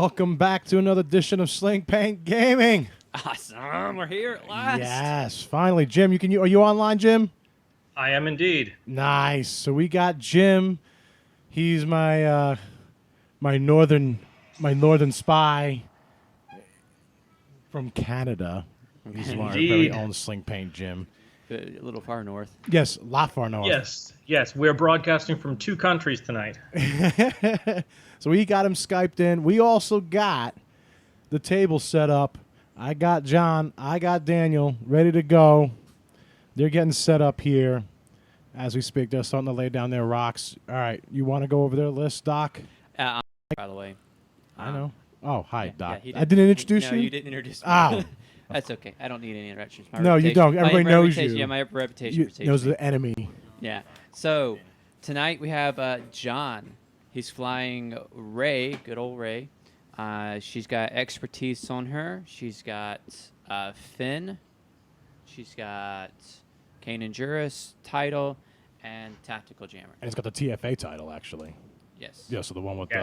Welcome back to another edition of Sling Paint Gaming. Awesome, we're here at last. Yes, finally, Jim. Are you online, Jim? I am indeed. Nice. So we got Jim. He's my my northern spy from Canada. He's our very own Sling Paint Jim. A little far north. Yes, a lot far north. Yes. We're broadcasting from 2 countries tonight. So we got him Skyped in. We also got the table set up. I got John. I got Daniel ready to go. They're getting set up here as we speak. They're starting to lay down their rocks. All right. You want to go over their list, Doc? By the way. I know. Oh, hi, yeah, Doc. yeah, I didn't introduce you? No, you didn't introduce me. Oh. That's okay. I don't need any introductions. No, you don't. Everybody knows you. Yeah, my reputation. Knows the enemy. Yeah. So tonight we have John. He's flying Ray, good old Ray. She's got expertise on her. She's got Finn. She's got Kanan Jarrus title and tactical jammer. And it's got the TFA title, actually. Yes. Yeah, so the one with the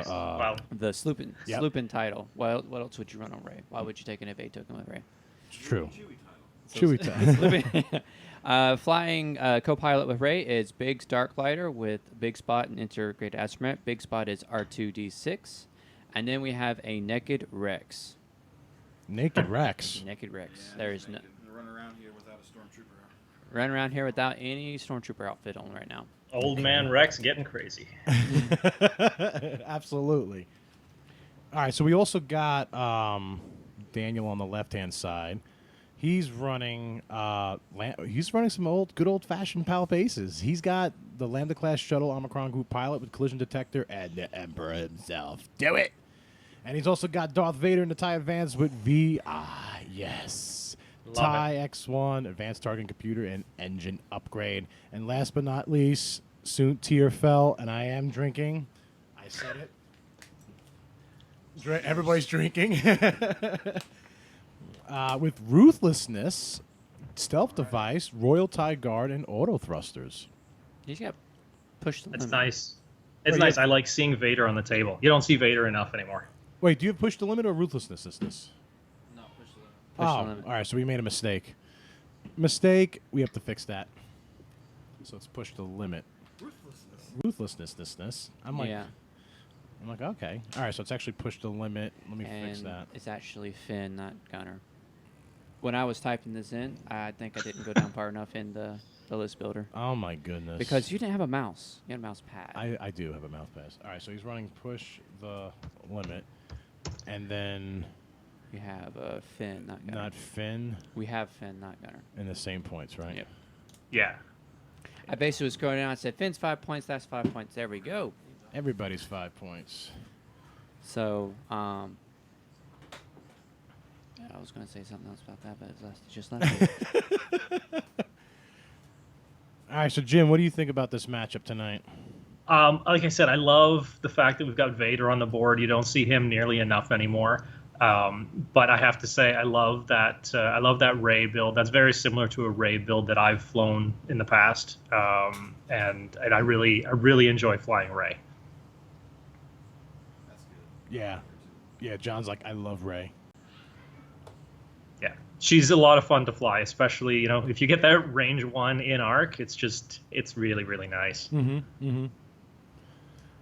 slooping Yep. title. What else would you run on Ray? Why would you take an FA token with Ray? It's true. Chewie title. Flying co-pilot with Ray is Biggs Darklighter with Big Spot and integrated Astromech. Big Spot is R2D6. And then we have a Naked Rex. Naked Rex. Naked Rex. There is no... Run around here without a stormtrooper. Run around here without any stormtrooper outfit on right now. Old man Rex getting crazy. Absolutely. All right, so we also got Daniel on the left-hand side. He's running some good old-fashioned Palp aces. He's got the Lambda-class shuttle Omicron group pilot with collision detector and the Emperor himself. Do it! And he's also got Darth Vader in the TIE Advance with VI. Yes. TIE X1, advanced targeting computer, and engine upgrade. And last but not least, Soontir Fel, and I am drinking. I said it. Everybody's drinking. With Ruthlessness, Stealth Device, Royal TIE Guard, and Autothrusters. He's got pushed. It's nice. It's nice. I like seeing Vader on the table. You don't see Vader enough anymore. Wait, do you have Push the Limit or Ruthlessness? No, push the limit. Push the limit. All right, so we made a mistake. We have to fix that. So let's push the limit. Ruthlessness. I'm like, okay. All right, so it's actually push the limit. Let me fix that. It's actually Finn, not Gunner. When I was typing this in, I think I didn't go down far enough in the list builder. Oh, my goodness. Because you didn't have a mouse. You had a mouse pad. I do have a mouse pad. All right, so he's running push the limit. And then... You have Finn, not Gunner. Not Finn. We have Finn, not Gunner. In the same points, right? Yep. Yeah. I basically was going down and said, Finn's 5 points, that's 5 points. There we go. Everybody's 5 points. So, I was going to say something else about that, but it's just left. All right, so Jim, what do you think about this matchup tonight? Like I said, I love the fact that we've got Vader on the board. You don't see him nearly enough anymore. But I have to say, I love that Ray build. That's very similar to a Ray build that I've flown in the past, and I really enjoy flying Ray. That's good. Yeah. John's like, I love Ray. Yeah, she's a lot of fun to fly, especially if you get that range 1 in arc. It's really really nice. Mm-hmm.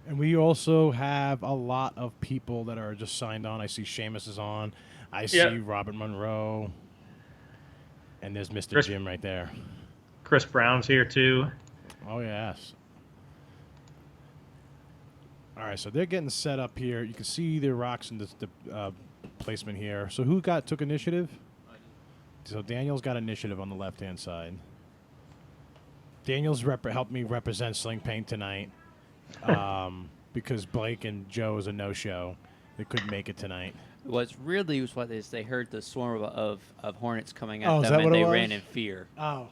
And we also have a lot of people that are just signed on. I see Seamus is on. I see Robert Monroe. And there's Mr. Jim right there. Chris Brown's here too. Oh, yes. All right, so they're getting set up here. You can see the rocks in the placement here. So who took initiative? So Daniel's got initiative on the left-hand side. Daniel's helped me represent Sling Paint tonight. Because Blake and Joe is a no-show. They couldn't make it tonight. What's really was what is they heard the swarm of hornets coming at is them, that and they what it ran was? in fear. Oh.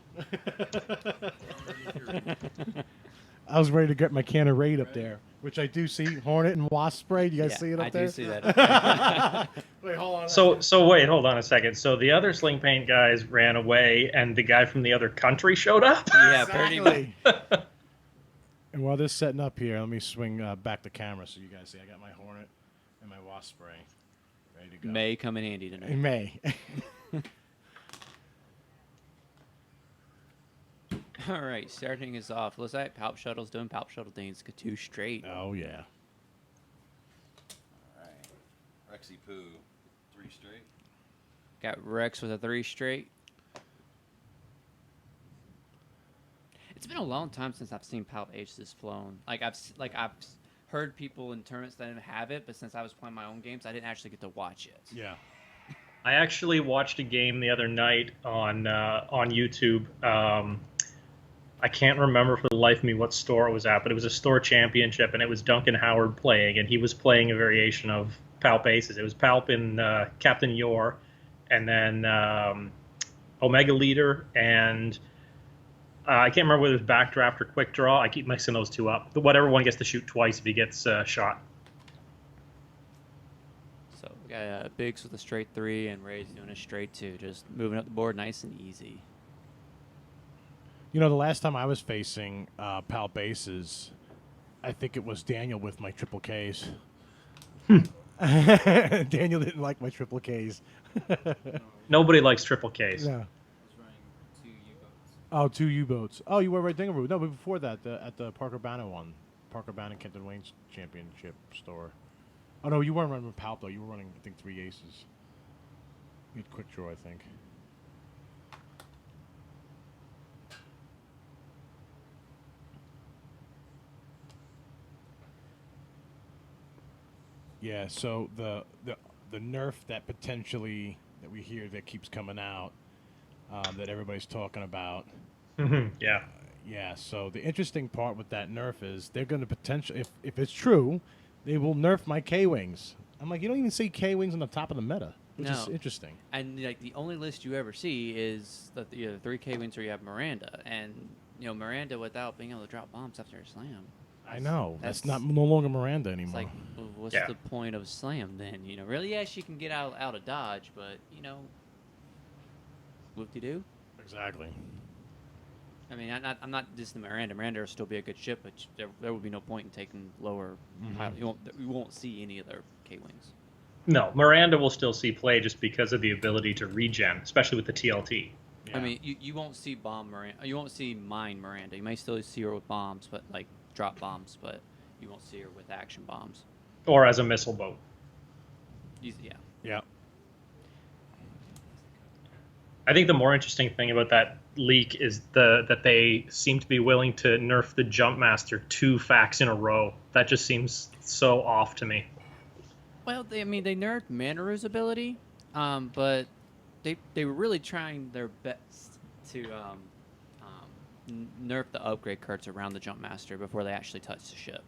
I was ready to get my can of Raid up there, which I do see. Hornet and Wasp spray. Do you guys see it up there? I do see that. Wait, hold on. Hold on a second. So the other Sling Paint guys ran away, and the guy from the other country showed up? Yeah, pretty much. And while they're setting up here, let me swing back the camera so you guys see. I got my Hornet And my wasp spray. Ready to go. May come in handy tonight. In May. All right, starting us off. Looks like Palp Shuttle's doing Palp Shuttle things. 2 straight. Oh, yeah. All right. Rexy Poo, 3 straight. Got Rex with a 3 straight. It's been a long time since I've seen Palp Aces flown. I've heard people in tournaments that didn't have it, but since I was playing my own games, I didn't actually get to watch it. Yeah. I actually watched a game the other night on YouTube. I can't remember for the life of me what store it was at, but it was a store championship, and it was Duncan Howard playing, and he was playing a variation of Palp Aces. It was Palp and Captain Yor, and then Omega Leader, and I can't remember whether it was Backdraft or Quick Draw. I keep mixing those two up. Whatever one gets to shoot twice if he gets shot. So we got Biggs with a straight 3 and Ray's doing a straight 2, just moving up the board nice and easy. You know, the last time I was facing Palp Aces, I think it was Daniel with my triple Ks. Daniel didn't like my triple Ks. Nobody likes triple Ks. No. I was running 2 U-boats. Oh, 2 U-boats. Oh, you were right, Dingaroo. No, but before that, at the Parker Bannon one. Parker Bannon Kenton Wayne's championship store. Oh, no, you weren't running with Palp, though. You were running, I think, 3 aces. You had Quick Draw, I think. Yeah, so the nerf that potentially that we hear that keeps coming out that everybody's talking about. Yeah. Yeah, so the interesting part with that nerf is they're going to potentially, if it's true, they will nerf my K-Wings. I'm like, you don't even see K-Wings on the top of the meta, which is interesting. And the only list you ever see is the 3 K-Wings where you have Miranda. And, Miranda without being able to drop bombs after a slam. I know. That's no longer Miranda anymore. It's like, well, what's the point of slam then? Really, yeah, she can get out of dodge, but, whoop-de-doo. Exactly. I mean, I'm not dissing Miranda. Miranda will still be a good ship, but there would be no point in taking lower pilot. You won't see any other K-Wings. No, Miranda will still see play just because of the ability to regen, especially with the TLT. Yeah. I mean, you won't see bomb Miranda. You won't see mine Miranda. You may still see her with bombs, but drop bombs, but you won't see her with action bombs. Or as a missile boat. Yeah. Yeah. I think the more interesting thing about that leak is that they seem to be willing to nerf the Jump Master 2 facts in a row. That just seems so off to me. Well, they nerfed Manaru's ability, but they were really trying their best to nerf the upgrade cards around the Jump Master before they actually touched the ship.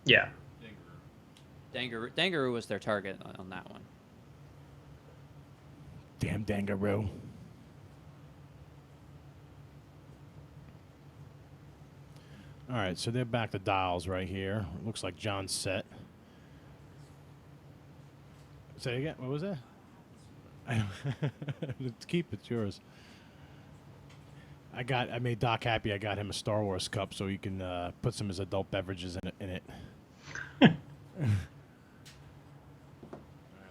Yeah. Dangaroo was their target on that one. Damn Dangaroo. All right, so they're back to dials right here. Looks like John's set. Say again. What was that? Let's keep it. It's yours. I made Doc happy. I got him a Star Wars cup so he can put some of his adult beverages in it. All right,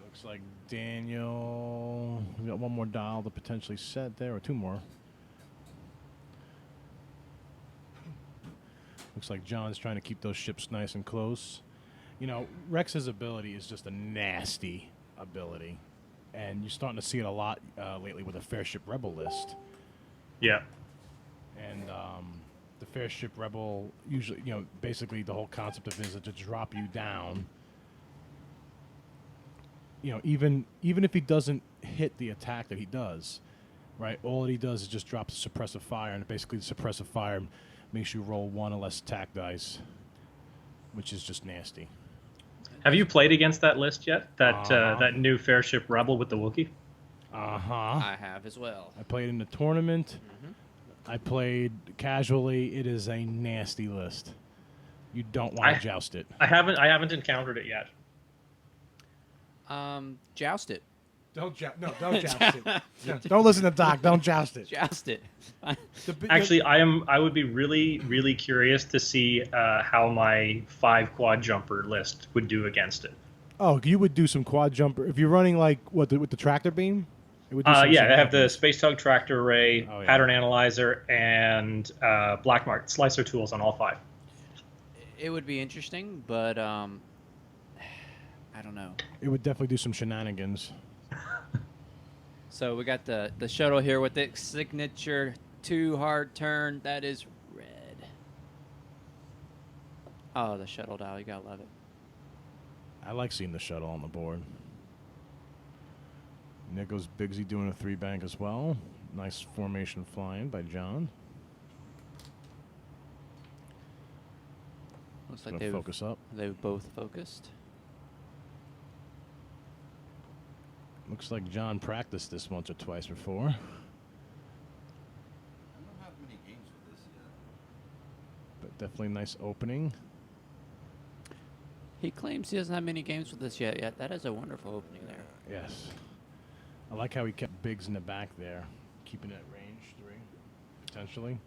looks like Daniel. We got one more dial to potentially set there, or 2 more. Looks like John's trying to keep those ships nice and close. Rex's ability is just a nasty ability, and you're starting to see it a lot lately with a Fair Ship Rebel list. Yeah. And the Fair Ship Rebel usually, basically the whole concept of it is to drop you down. Even if he doesn't hit the attack that he does, right? All that he does is just drop the suppressive fire, and basically the suppressive fire makes you roll 1 or less attack dice, which is just nasty. Have you played against that list yet? That new Fair Ship Rebel with the Wookiee? I have as well. I played in the tournament. I played casually. It is a nasty list. You don't want to joust it. I haven't encountered it yet. Joust it. Don't joust it. Don't listen to Doc. Don't joust it. Joust it. Actually, I would be really, really curious to see how my 5 quad jumper list would do against it. Oh, you would do some quad jumper if you're running like what with the tractor beam. It would do some Yeah, they have the shenanigans. Space Tug Tractor Array, Oh, yeah. Pattern Analyzer, and Black Mark Slicer tools on all 5. It would be interesting, but I don't know. It would definitely do some shenanigans. So we got the shuttle here with its signature 2 hard turn. That is red. Oh, the shuttle dial. You gotta love it. I like seeing the shuttle on the board. And there goes Bigsy doing a 3-bank as well. Nice formation flying by John. Looks like Gonna focus up. they've both focused. Looks like John practiced this once or twice before. I don't have many games with this yet. But definitely nice opening. He claims he doesn't have many games with this yet. That is a wonderful opening there. Yes. I like how he kept Biggs in the back there, keeping it at range 3, potentially.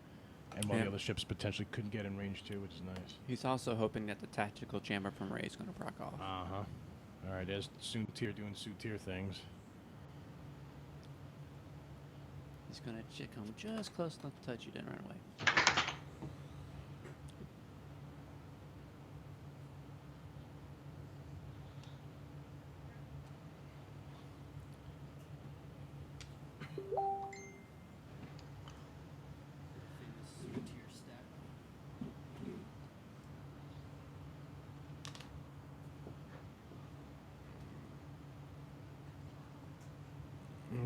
And while Yeah. the other ships potentially couldn't get in range 2, which is nice. He's also hoping that the tactical jammer from Ray is going to proc off. Uh-huh. All right, there's Soontir doing Soontir things. He's going to come just close enough to touch you, then run away.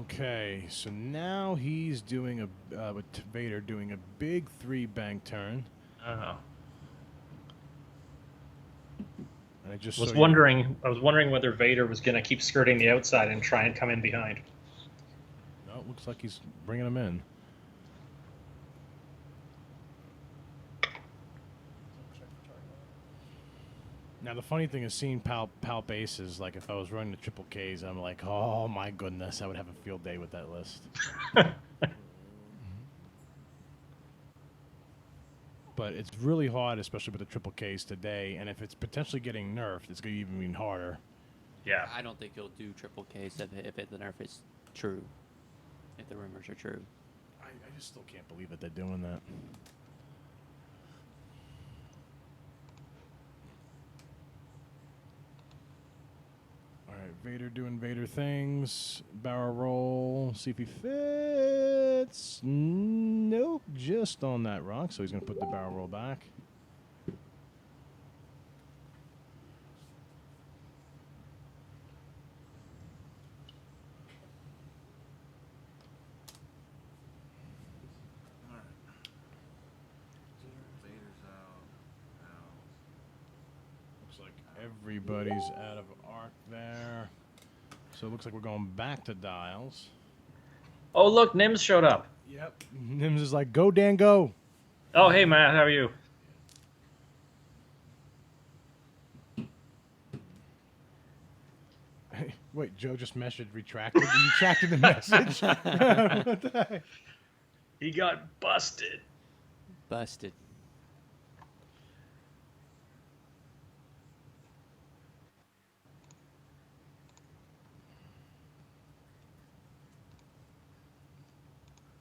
Okay, so now he's doing a with Vader doing a big 3-bank turn. Oh. And I just I was saw you- wondering whether Vader was going to keep skirting the outside and try and come in behind. No, it looks like he's bringing him in. Now the funny thing is seeing Palp aces. Like if I was running the triple Ks, I'm like, oh my goodness, I would have a field day with that list. But it's really hard, especially with the triple Ks today. And if it's potentially getting nerfed, it's going to even mean harder. Yeah. I don't think he'll do triple Ks if the nerf is true. If the rumors are true. I just still can't believe that they're doing that. All right, Vader doing Vader things. Barrel roll. See if he fits. Nope, just on that rock. So he's going to put the barrel roll back. Alright. Vader's out. Looks like everybody's out of arc there. So it looks like we're going back to dials. Oh, look, Nims showed up. Yep. Nims is like, go, Dan, go. Oh, hey, Matt, how are you? Hey, wait, Joe just messaged retracted. You retracted the message. What the heck? He got busted. Busted.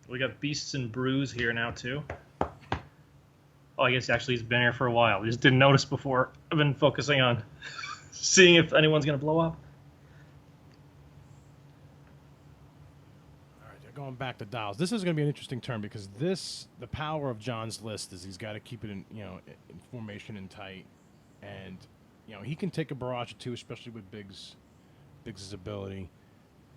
We got Beasts and Brews here now, too. Oh, I guess actually he's been here for a while. We just didn't notice before. I've been focusing on seeing if anyone's going to blow up. All right, they're going back to dials. This is going to be an interesting turn because the power of John's list is he's got to keep it in, in formation and tight. And, he can take a barrage or two, especially with Biggs' ability.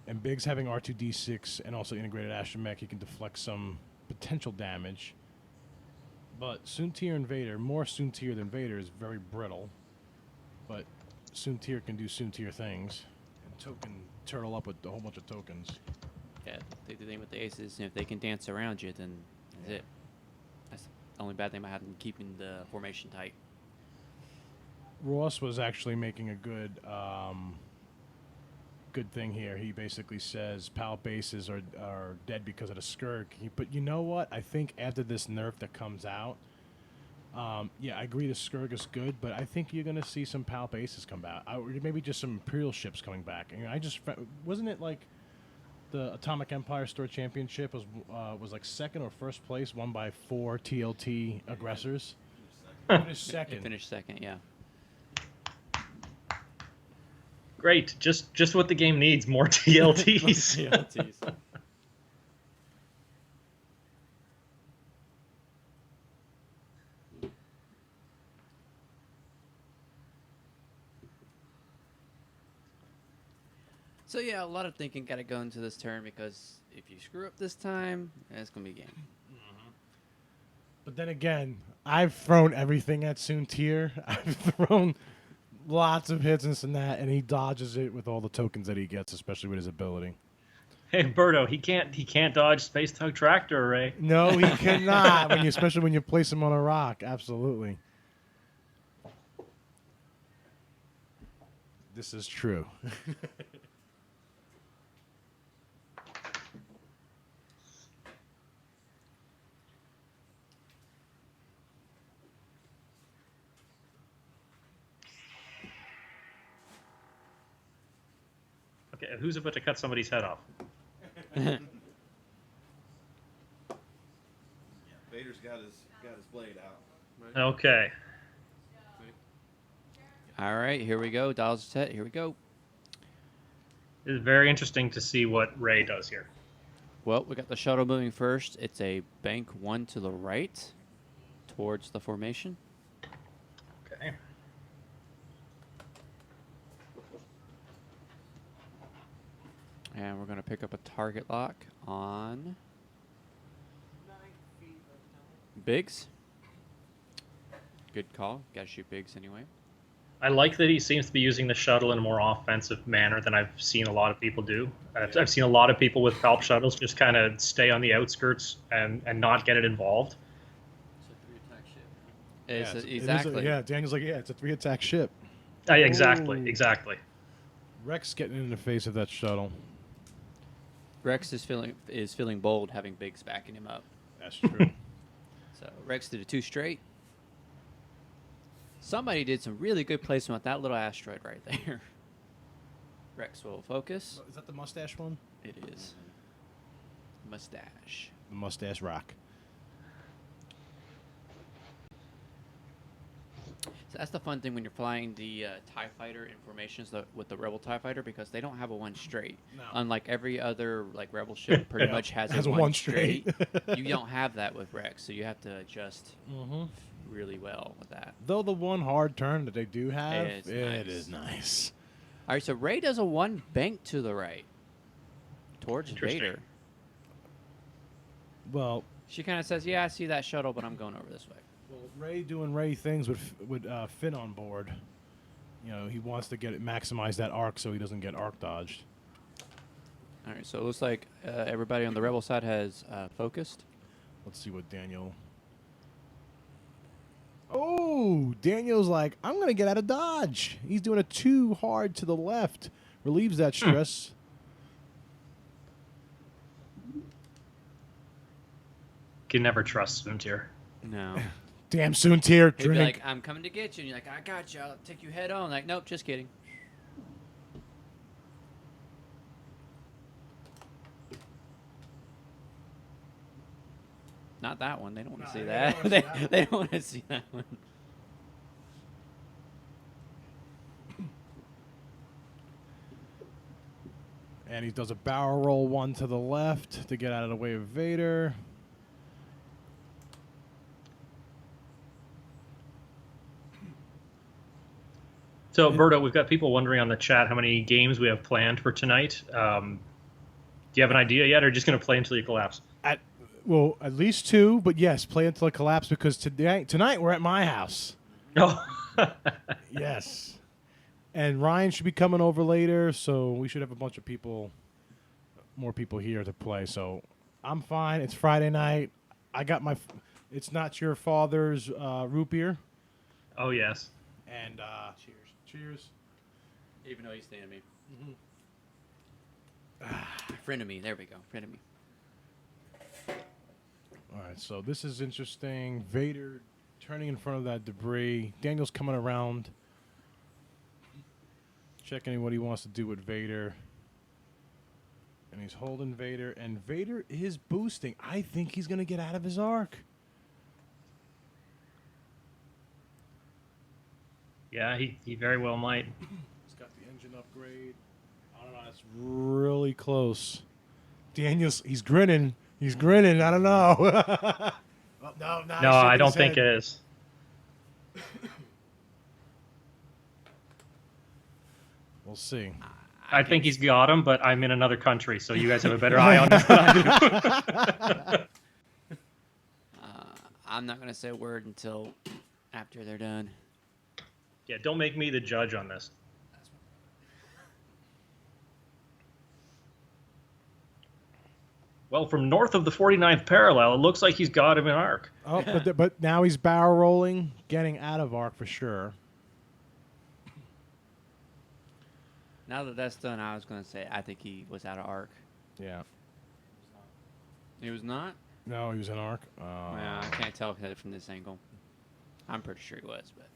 And Biggs having R2D6 and also integrated Astromech, he can deflect some potential damage. But Soontir and Vader, more Soontir than Vader, is very brittle. But Soontir can do Soontir things. And token turtle up with a whole bunch of tokens. Yeah, the thing with the aces, if they can dance around you, then that's it. That's the only bad thing about having keeping the formation tight. Ross was actually making a good thing here. He basically says Palp aces are dead because of the skirk. But you know what? I think after this nerf that comes out, Yeah, I agree the Skurg is good, but I think you're going to see some Palp Aces come back. Or maybe just some Imperial ships coming back. And wasn't it like the Atomic Empire Store Championship was like second or first place, won by 4 TLT aggressors? Finished It second. finished second, yeah. Great, just what the game needs, more TLTs. TLTs. So yeah, a lot of thinking got to go into this turn because if you screw up this time, it's gonna be game. But then again, I've thrown everything at Soontir. I've thrown lots of hits and this and that, and he dodges it with all the tokens that he gets, especially with his ability. Hey, Berto, he can't dodge Space Tug Tractor Array. No, he cannot. Especially when you place him on a rock. Absolutely. This is true. Okay, who's about to cut somebody's head off? Yeah, Vader's got his blade out. Okay. All right, here we go. Dials are set. Here we go. It's very interesting to see what Rey does here. Well, we got the shuttle moving first. It's a bank 1 to the right towards the formation. Okay. And we're going to pick up a target lock on Biggs. Good call. Got to shoot Biggs anyway. I like that he seems to be using the shuttle in a more offensive manner than I've seen a lot of people do. I've seen a lot of people with Palp shuttles just kind of stay on the outskirts and not get it involved. Exactly. Daniel's like, yeah, it's a 3-attack ship. Exactly, Ooh. exactly. Rex getting in the face of that shuttle. Rex is feeling bold having Biggs backing him up. That's true. So Rex did a 2 straight. Somebody did some really good placement with that little asteroid right there. Rex will focus. Is that the mustache one? It is. Mustache. The mustache rock. So that's the fun thing when you're flying the TIE Fighter in formations with the Rebel TIE Fighter because they don't have a 1 straight. No. Unlike every other like Rebel ship pretty much has a 1 straight. You don't have that with Rex, so you have to adjust really well with that. Though the one hard turn that they do have, It is nice. All right, so Rey does a 1 bank to the right towards Vader. Well, She kind of says, yeah, I see that shuttle, but I'm going over this way. Ray doing Ray things with Finn on board. You know, he wants to maximize that arc so he doesn't get arc dodged. All right, so it looks like everybody on the Rebel side has focused. Let's see what Daniel... Oh, Daniel's like, I'm going to get out of dodge. He's doing a 2 hard to the left. Relieves that stress. Can never trust Soontir. No. Damn, Soontir, He'd be drink. like, I'm coming to get you. And you're like, I got you. I'll take you head on. Like, nope, just kidding. Not that one. They don't want to see that. They don't want to see that one. And he does a barrel roll 1 to the left to get out of the way of Vader. So, Berto, we've got people wondering on the chat how many games we have planned for tonight. Do you have an idea yet, or just going to play until you collapse? Well, at least 2, but yes, play until it collapses because tonight we're at my house. Oh, Yes. And Ryan should be coming over later, so we should have a bunch of more people here to play. So I'm fine. It's Friday night. I got my... It's not your father's root beer. oh yes. And cheers. Cheers. Even though he's staying me. Friend of me. There we go. Friend of me. All right, so this is interesting. Vader Turning in front of that debris. Daniel's coming around. Checking what he wants to do with Vader. And he's holding Vader. And Vader is boosting. I think he's going to get out of his arc. Yeah, he very well might. He's got the engine upgrade. I don't know. It's really close. Daniel's, he's grinning. He's grinning. I don't know. No, I don't think it is. We'll see. I think he's got him, but I'm in another country, so you guys have a better eye on this than I do. I'm not going to say a word until after they're done. Yeah, don't make me the judge on this. Well, from north of the 49th parallel, it looks like he's got him in arc. Oh, but now he's barrel rolling, getting out of arc for sure. Now that that's done, I was going to say I think he was out of arc. Yeah. He was not? No, he was in arc. Well, I can't tell from this angle. I'm pretty sure he was, but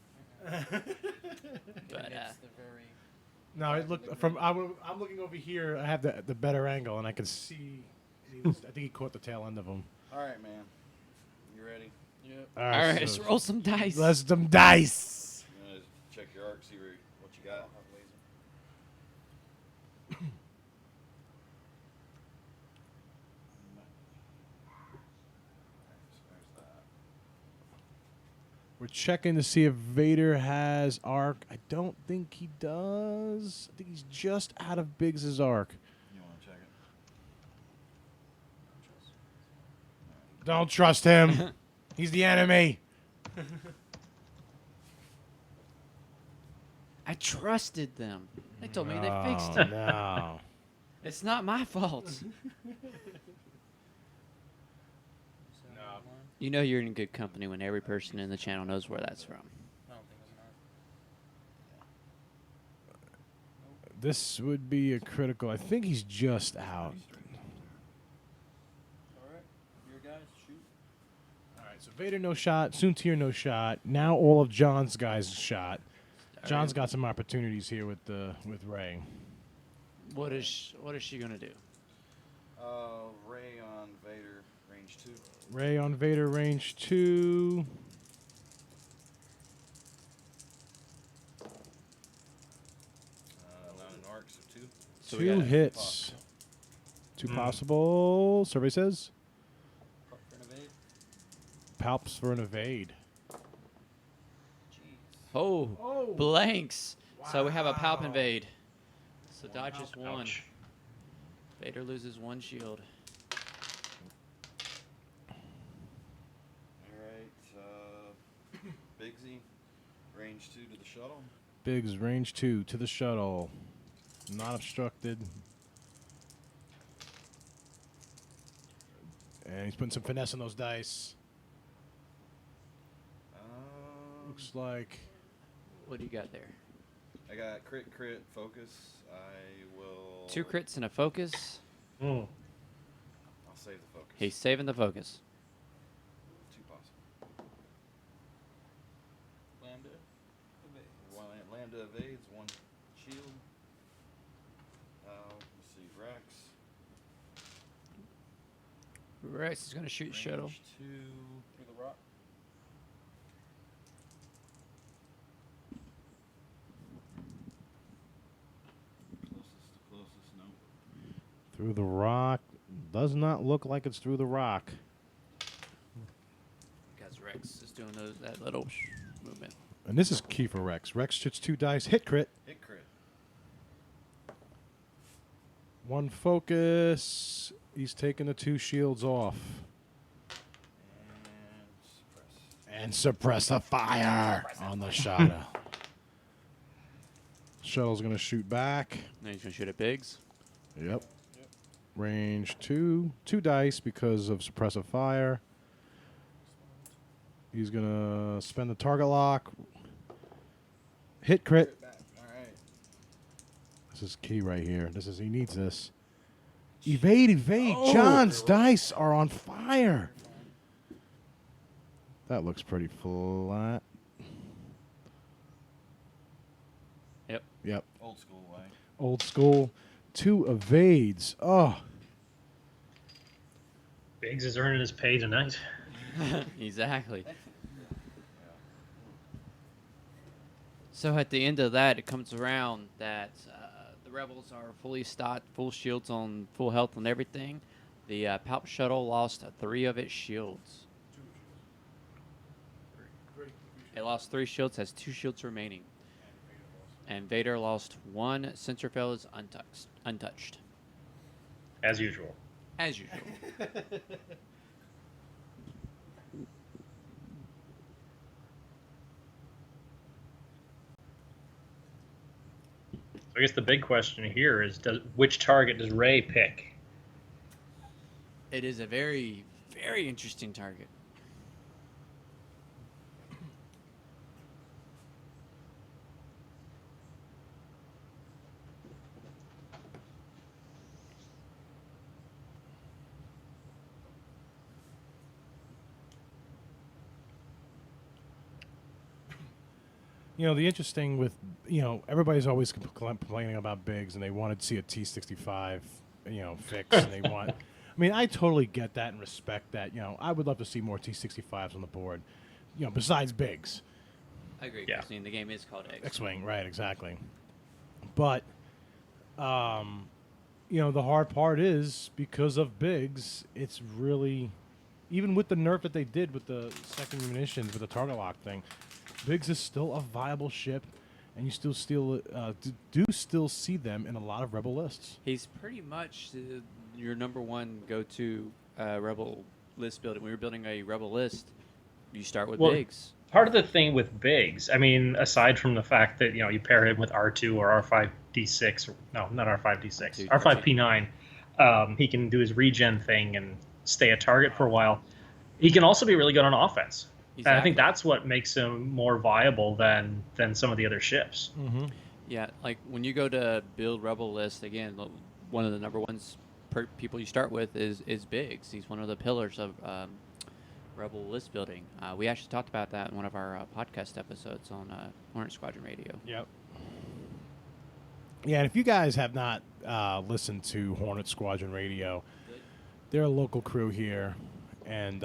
No, it looked from. I'm looking over here. I have the better angle, and I can see. I think he caught the tail end of him. All right, man. You ready? Yep. All all right, so let's roll some dice. let's them dice. You want to check your arc, see what you got? We're checking to see if Vader has arc. I don't think he does. I think he's just out of Biggs's arc. You want to check it? Don't trust him. He's the enemy. I trusted them. They told me they fixed it. No. It's not my fault. You know you're in good company when every person in the channel knows where that's from. I don't think it's not. This would be a critical. I think he's just out. All right, your guys shoot. All right, so Vader no shot, Soontir no shot. Now all of John's guys shot. John's got some opportunities here with Rey. What is she gonna do? Ray on Vader, range 2. Rey on Vader, range 2. Not an arc, so 2. So we Two got hits. Two possible. Survey says. Prop for an evade. Palps for an evade. Jeez. Oh, blanks. So we have a Palp invade. So dodges one. Ouch. Vader loses one shield. Alright, Biggsy, range 2 to the shuttle. Biggs, range 2 to the shuttle. Not obstructed. And he's putting some finesse on those dice. Looks like. What do you got there? I got crit, focus. I will... 2 crits and a focus. Mm. I'll save the focus. He's saving the focus. 2 possible. Lambda. Evade. One Lambda evades, 1 shield. Let's see, Rex. Rex is gonna shoot shuttle. Range 2. Through the rock. Closest, no. Through the rock. Does not look like it's through the rock. Because Rex is doing that little movement. And this is key for Rex. Rex shoots 2 dice. Hit crit. Hit crit. 1 focus. He's taking the 2 shields off. And suppress the fire on the shuttle. Shuttle's going to shoot back. Then he's gonna shoot at Biggs. Yep. Range 2. 2 dice because of suppressive fire. He's going to spend the target lock. Hit crit. Alright. This is key right here. He needs this. Evade. Oh. John's dice are on fire. That looks pretty flat. Yep. Yep. Old school way. Old school. 2 evades. Oh. Biggs is earning his pay tonight. Exactly. So at the end of that, it comes around that the rebels are fully stocked, full shields on full health and everything. The Palp shuttle lost 3 of its shields. It lost 3 shields, has 2 shields remaining. And Vader lost 1. Soontir Fel is untouched. As usual. As usual. So I guess the big question here is, which target does Rey pick? It is a very, very interesting target. You know, the interesting with, everybody's always complaining about Biggs, and they wanted to see a T-65, fix, and they want... I mean, I totally get that and respect that. I would love to see more T-65s on the board, besides Biggs. I agree. Yeah. I mean, the game is called X-Wing, right, exactly. But, the hard part is, because of Biggs, it's really... Even with the nerf that they did with the second munitions, with the target lock thing... Biggs is still a viable ship, and you still still see them in a lot of Rebel lists. He's pretty much your number one go-to Rebel list building. When you're building a Rebel list, you start with Biggs. Part of the thing with Biggs, I mean, aside from the fact that you pair him with R2 or R5D6, no, not R5D6, R5P9, he can do his regen thing and stay a target for a while. He can also be really good on offense. Exactly. And I think that's what makes him more viable than some of the other ships. Mm-hmm. Yeah, like when you go to build Rebel list, again, one of the number ones people you start with is Biggs. He's one of the pillars of Rebel list building. We actually talked about that in one of our podcast episodes on Hornet Squadron Radio. Yep. Yeah, and if you guys have not listened to Hornet Squadron Radio, they're a local crew here. And,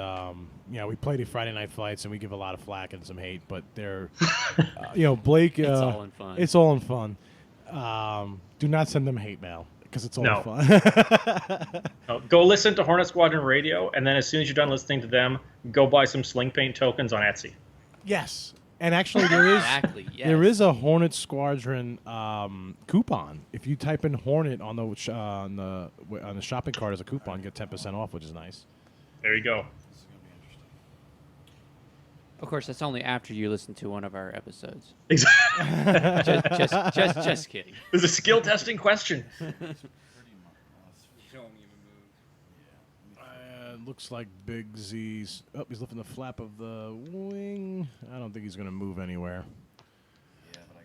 we play the Friday night fights, and we give a lot of flack and some hate, but they're, Blake... it's all in fun. It's all in fun. Do not send them hate mail, because it's all in fun. No, go listen to Hornet Squadron Radio, and then as soon as you're done listening to them, go buy some Sling Paint tokens on Etsy. Yes. And actually, there is there is a Hornet Squadron coupon. If you type in Hornet on the shopping cart as a coupon, you get 10% off, which is nice. There you go. This is going to be interesting. Of course, that's only after you listen to one of our episodes. Exactly. just kidding. It's a skill testing question. Pretty much. You don't even move. Looks like Biggsy's... Oh, he's lifting the flap of the wing. I don't think he's going to move anywhere. Yeah, but I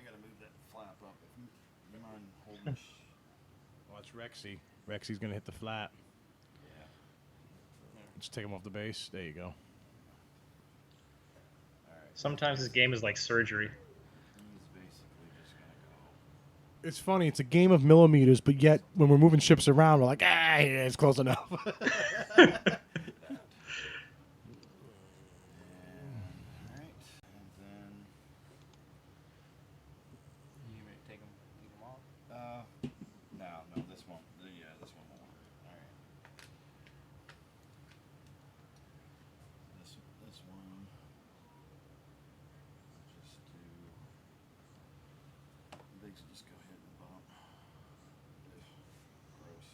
gotta move that flap up. If you mind holding Well, it's Rexy. Rexy's going to hit the flap. Just take him off the base. There you go. Sometimes this game is like surgery. He's basically just gonna go. It's funny. It's a game of millimeters, but yet when we're moving ships around, we're like, yeah, it's close enough. Alright, and then You may take them off. no, this won't. Yeah, this one won't work. Alright. This one. Just do. Biggs will just go ahead and bump. Gross.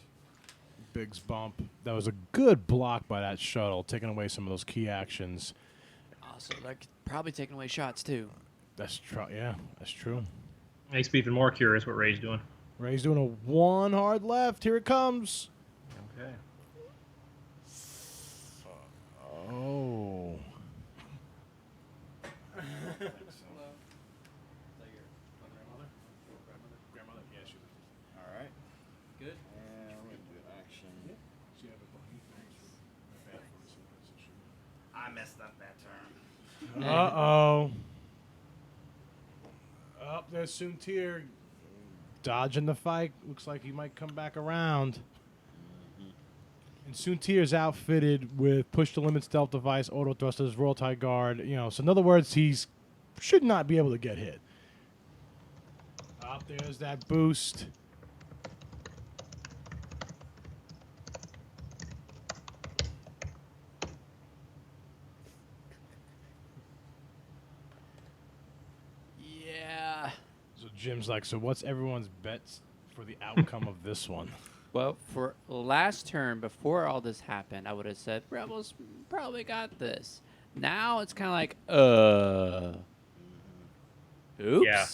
Biggs bump. That was a good block by that shuttle, taking away some of those key actions. Also, they're probably taking away shots, too. That's true. Yeah, that's true. Makes me even more curious what Ray's doing. Ray's doing a one hard left. Here it comes. Okay. Oh. Hello. Is that your grandmother? Grandmother? Yeah, she was. Alright. Good. And we're gonna do an action. Uh-oh. Up there's Soontir dodging the fight. Looks like he might come back around. And Soontir's outfitted with push-to-limit stealth device, Autothrusters, Royal Tie Guard. You know, so in other words, he's should not be able to get hit. Up there's that boost. Yeah. So Jim's like, so what's everyone's bets for the outcome of this one? Well, for last turn, before all this happened, I would have said Rebels probably got this. Now it's kind of like, oops. Yeah.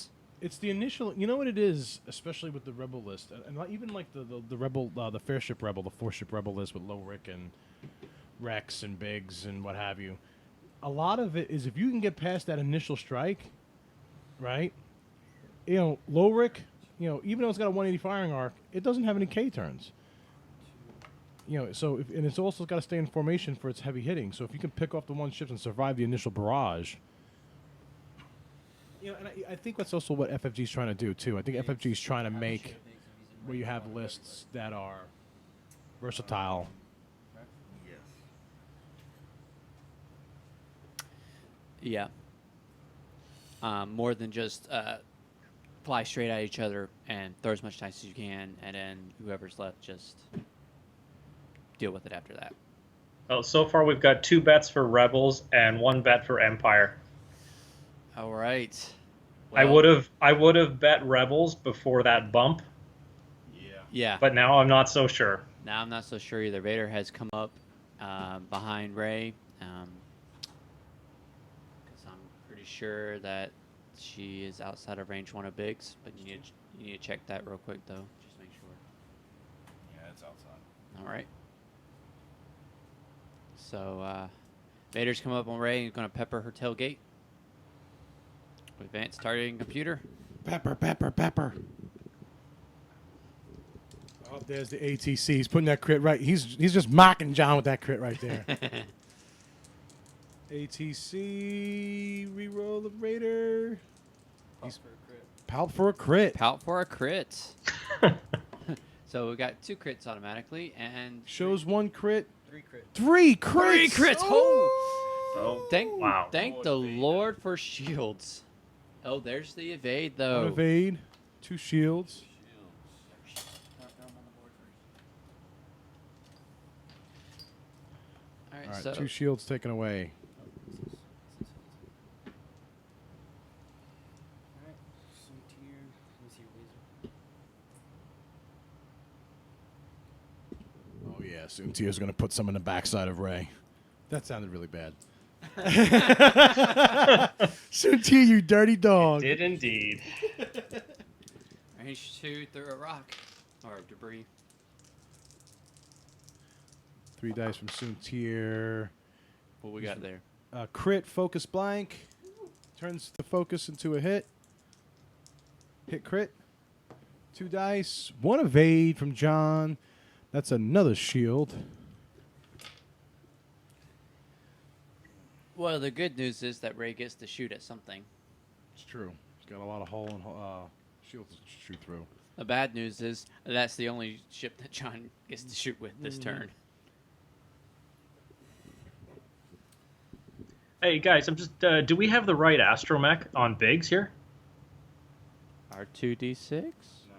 It's the initial, you know what it is, especially with the Rebel list, and even like the Rebel, the Fair Ship Rebel, the Four Ship Rebel list with Low Rick and Rex and Biggs and what have you. A lot of it is if you can get past that initial strike, right? You know, Low Rick, you know, even though it's got a 180 firing arc, it doesn't have any K turns. You know, so and it's also got to stay in formation for its heavy hitting. So if you can pick off the one ships and survive the initial barrage. You know, and I think that's also what FFG is trying to do too. I think FFG is trying to make where you have lists that are versatile. Yes. Yeah. More than just fly straight at each other and throw as much dice as you can, and then whoever's left just deal with it after that. Well, so far we've got 2 bets for Rebels and 1 bet for Empire. All right. I would have bet Rebels before that bump, Yeah. but now I'm not so sure. Now I'm not so sure either. Vader has come up behind Rey. Because I'm pretty sure that she is outside of range 1 of Biggs, but you need to check that real quick though, just to make sure. Yeah, it's outside. All right. So Vader's come up on Rey and he's going to pepper her tailgate. Advanced targeting computer. Pepper, pepper, pepper. Oh, there's the ATC. He's putting that crit right. He's just mocking John with that crit right there. ATC, reroll the Raider. He's Palp for a crit. Palp for a crit. So we got 2 crits automatically and Shows 1 crit. 3 crit. 3 crits. 3 crits. Oh, Thank wow. the Lord for shields. Oh, there's the evade though. 1 evade, 2 shields. All right, All right, so 2 shields taken away. Alright. Soontir. Let me see your laser. Oh yeah, Soontir's gonna put some in the backside of Rey. That sounded really bad. Soontir, you dirty dog. Did indeed. range 2 through a rock or debris. 3 dice from Soontir. What we got there? Crit, focus blank. Turns the focus into a hit. Hit crit. 2 dice. 1 evade from John. That's another shield. Well, the good news is that Rey gets to shoot at something. It's true. He's got a lot of hole and shields to shoot through. The bad news is that's the only ship that John gets to shoot with this turn. Hey guys, I'm just. Do we have the right Astromech on Biggs here? R2D6?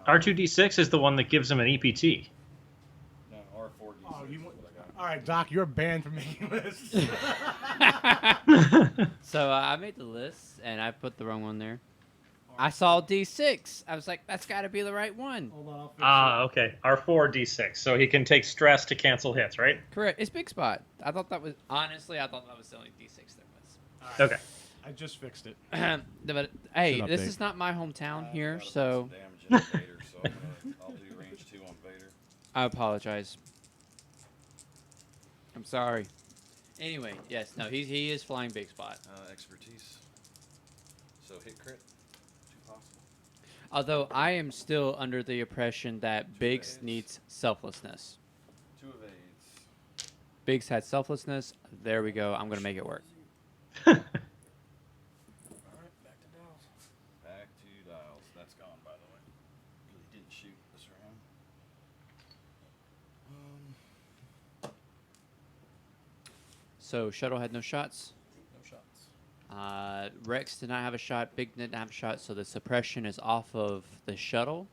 R2D6 is the one that gives him an EPT. No, R4D6 Oh, you is want- what I got. All right, Doc, you're banned from making lists. So I made the list and I put the wrong one there. I saw D6. I was like, that's got to be the right one. Hold on, I'll fix Ah, okay. R4D6. So he can take stress to cancel hits, right? Correct. It's Big Spot. I thought that was the only D6 there was. Okay. I just fixed it. But hey, Should this update. is not my hometown I here, gotta put so some damage in Vader, so I'll do range 2 on Vader. I apologize. I'm sorry. Anyway, yes, no, he is flying Big Spot. Expertise. So hit crit. 2 possible. Although I am still under the impression that Biggs evades. needs selflessness. 2 evades. Biggs had selflessness. There we go. I'm gonna make it work. So shuttle had no shots. No shots. Rex did not have a shot. Big didn't have a shot. So the suppression is off of the shuttle.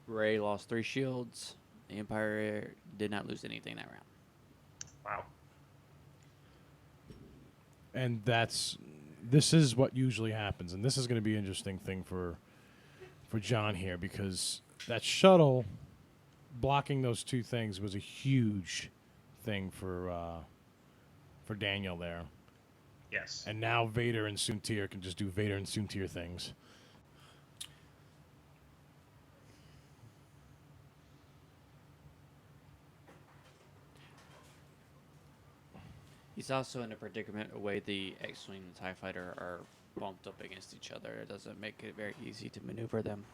Ray lost 3 shields. The Empire did not lose anything that round. Wow. And this is what usually happens, and this is going to be an interesting thing for John here, because that shuttle blocking those 2 things was a huge thing for Daniel there. Yes. And now Vader and Soontir can just do Vader and Soontir things. He's also in a predicament the way the X-Wing and TIE Fighter are bumped up against each other. It doesn't make it very easy to maneuver them.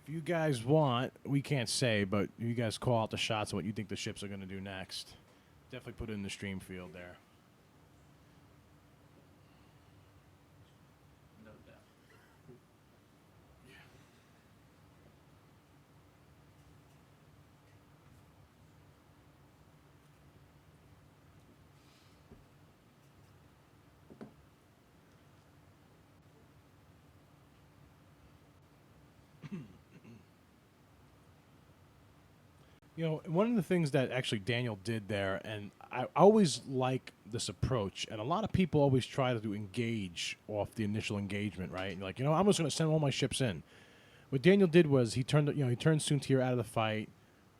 If you guys want, we can't say, but you guys call out the shots of what you think the ships are going to do next. Definitely put it in the stream field there. No doubt. You know, one of the things that actually Daniel did there, and I always like this approach, and a lot of people always try to engage off the initial engagement, right? And you're like, I'm just going to send all my ships in. What Daniel did was he turned Soontir out of the fight,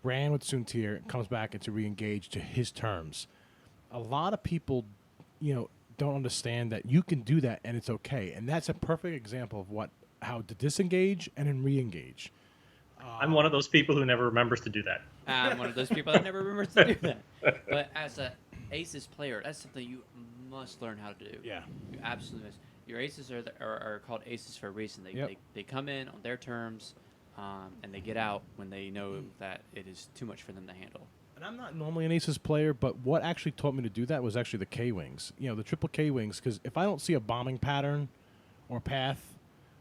ran with Soontir, comes back and to re-engage to his terms. A lot of people, don't understand that you can do that and it's okay, and that's a perfect example of how to disengage and then re-engage. I'm one of those people who never remembers to do that. I'm one of those people that never remembers to do that. But as an Aces player, that's something you must learn how to do. Yeah. You absolutely must. Your Aces are called Aces for a reason. Yep. They come in on their terms, and they get out when they know that it is too much for them to handle. And I'm not normally an Aces player, but what actually taught me to do that was actually the K-Wings. The triple K-Wings, because if I don't see a bombing pattern or path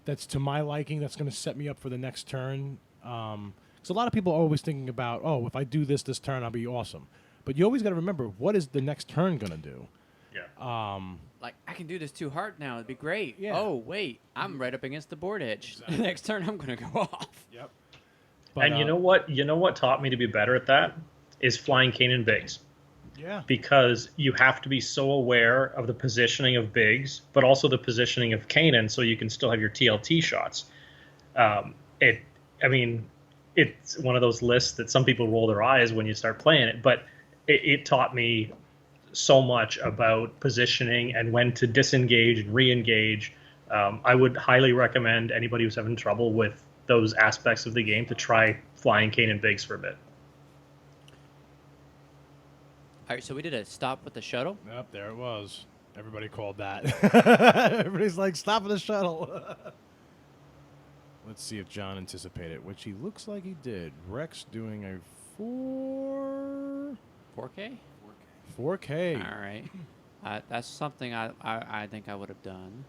that's to my liking, that's going to set me up for the next turn. Because a lot of people are always thinking about, if I do this turn, I'll be awesome. But you always got to remember, what is the next turn going to do? Yeah. Like, I can do this too hard now. It'd be great. Yeah. Oh, wait. I'm right up against the board edge. Exactly. The next turn, I'm going to go off. Yep. And you know what? You know what taught me to be better at that is flying Kanan Biggs. Yeah. Because you have to be so aware of the positioning of Biggs, but also the positioning of Kanan, so you can still have your TLT shots. It's one of those lists that some people roll their eyes when you start playing it, but it taught me so much about positioning and when to disengage and re-engage. I would highly recommend anybody who's having trouble with those aspects of the game to try flying Kanan Biggs for a bit. All right, so we did a stop with the shuttle. Yep, there it was. Everybody called that. Everybody's like, stop the shuttle. Let's see if John anticipated, which he looks like he did. Rex doing a 4K? 4K. All right. That's something I think I would have done.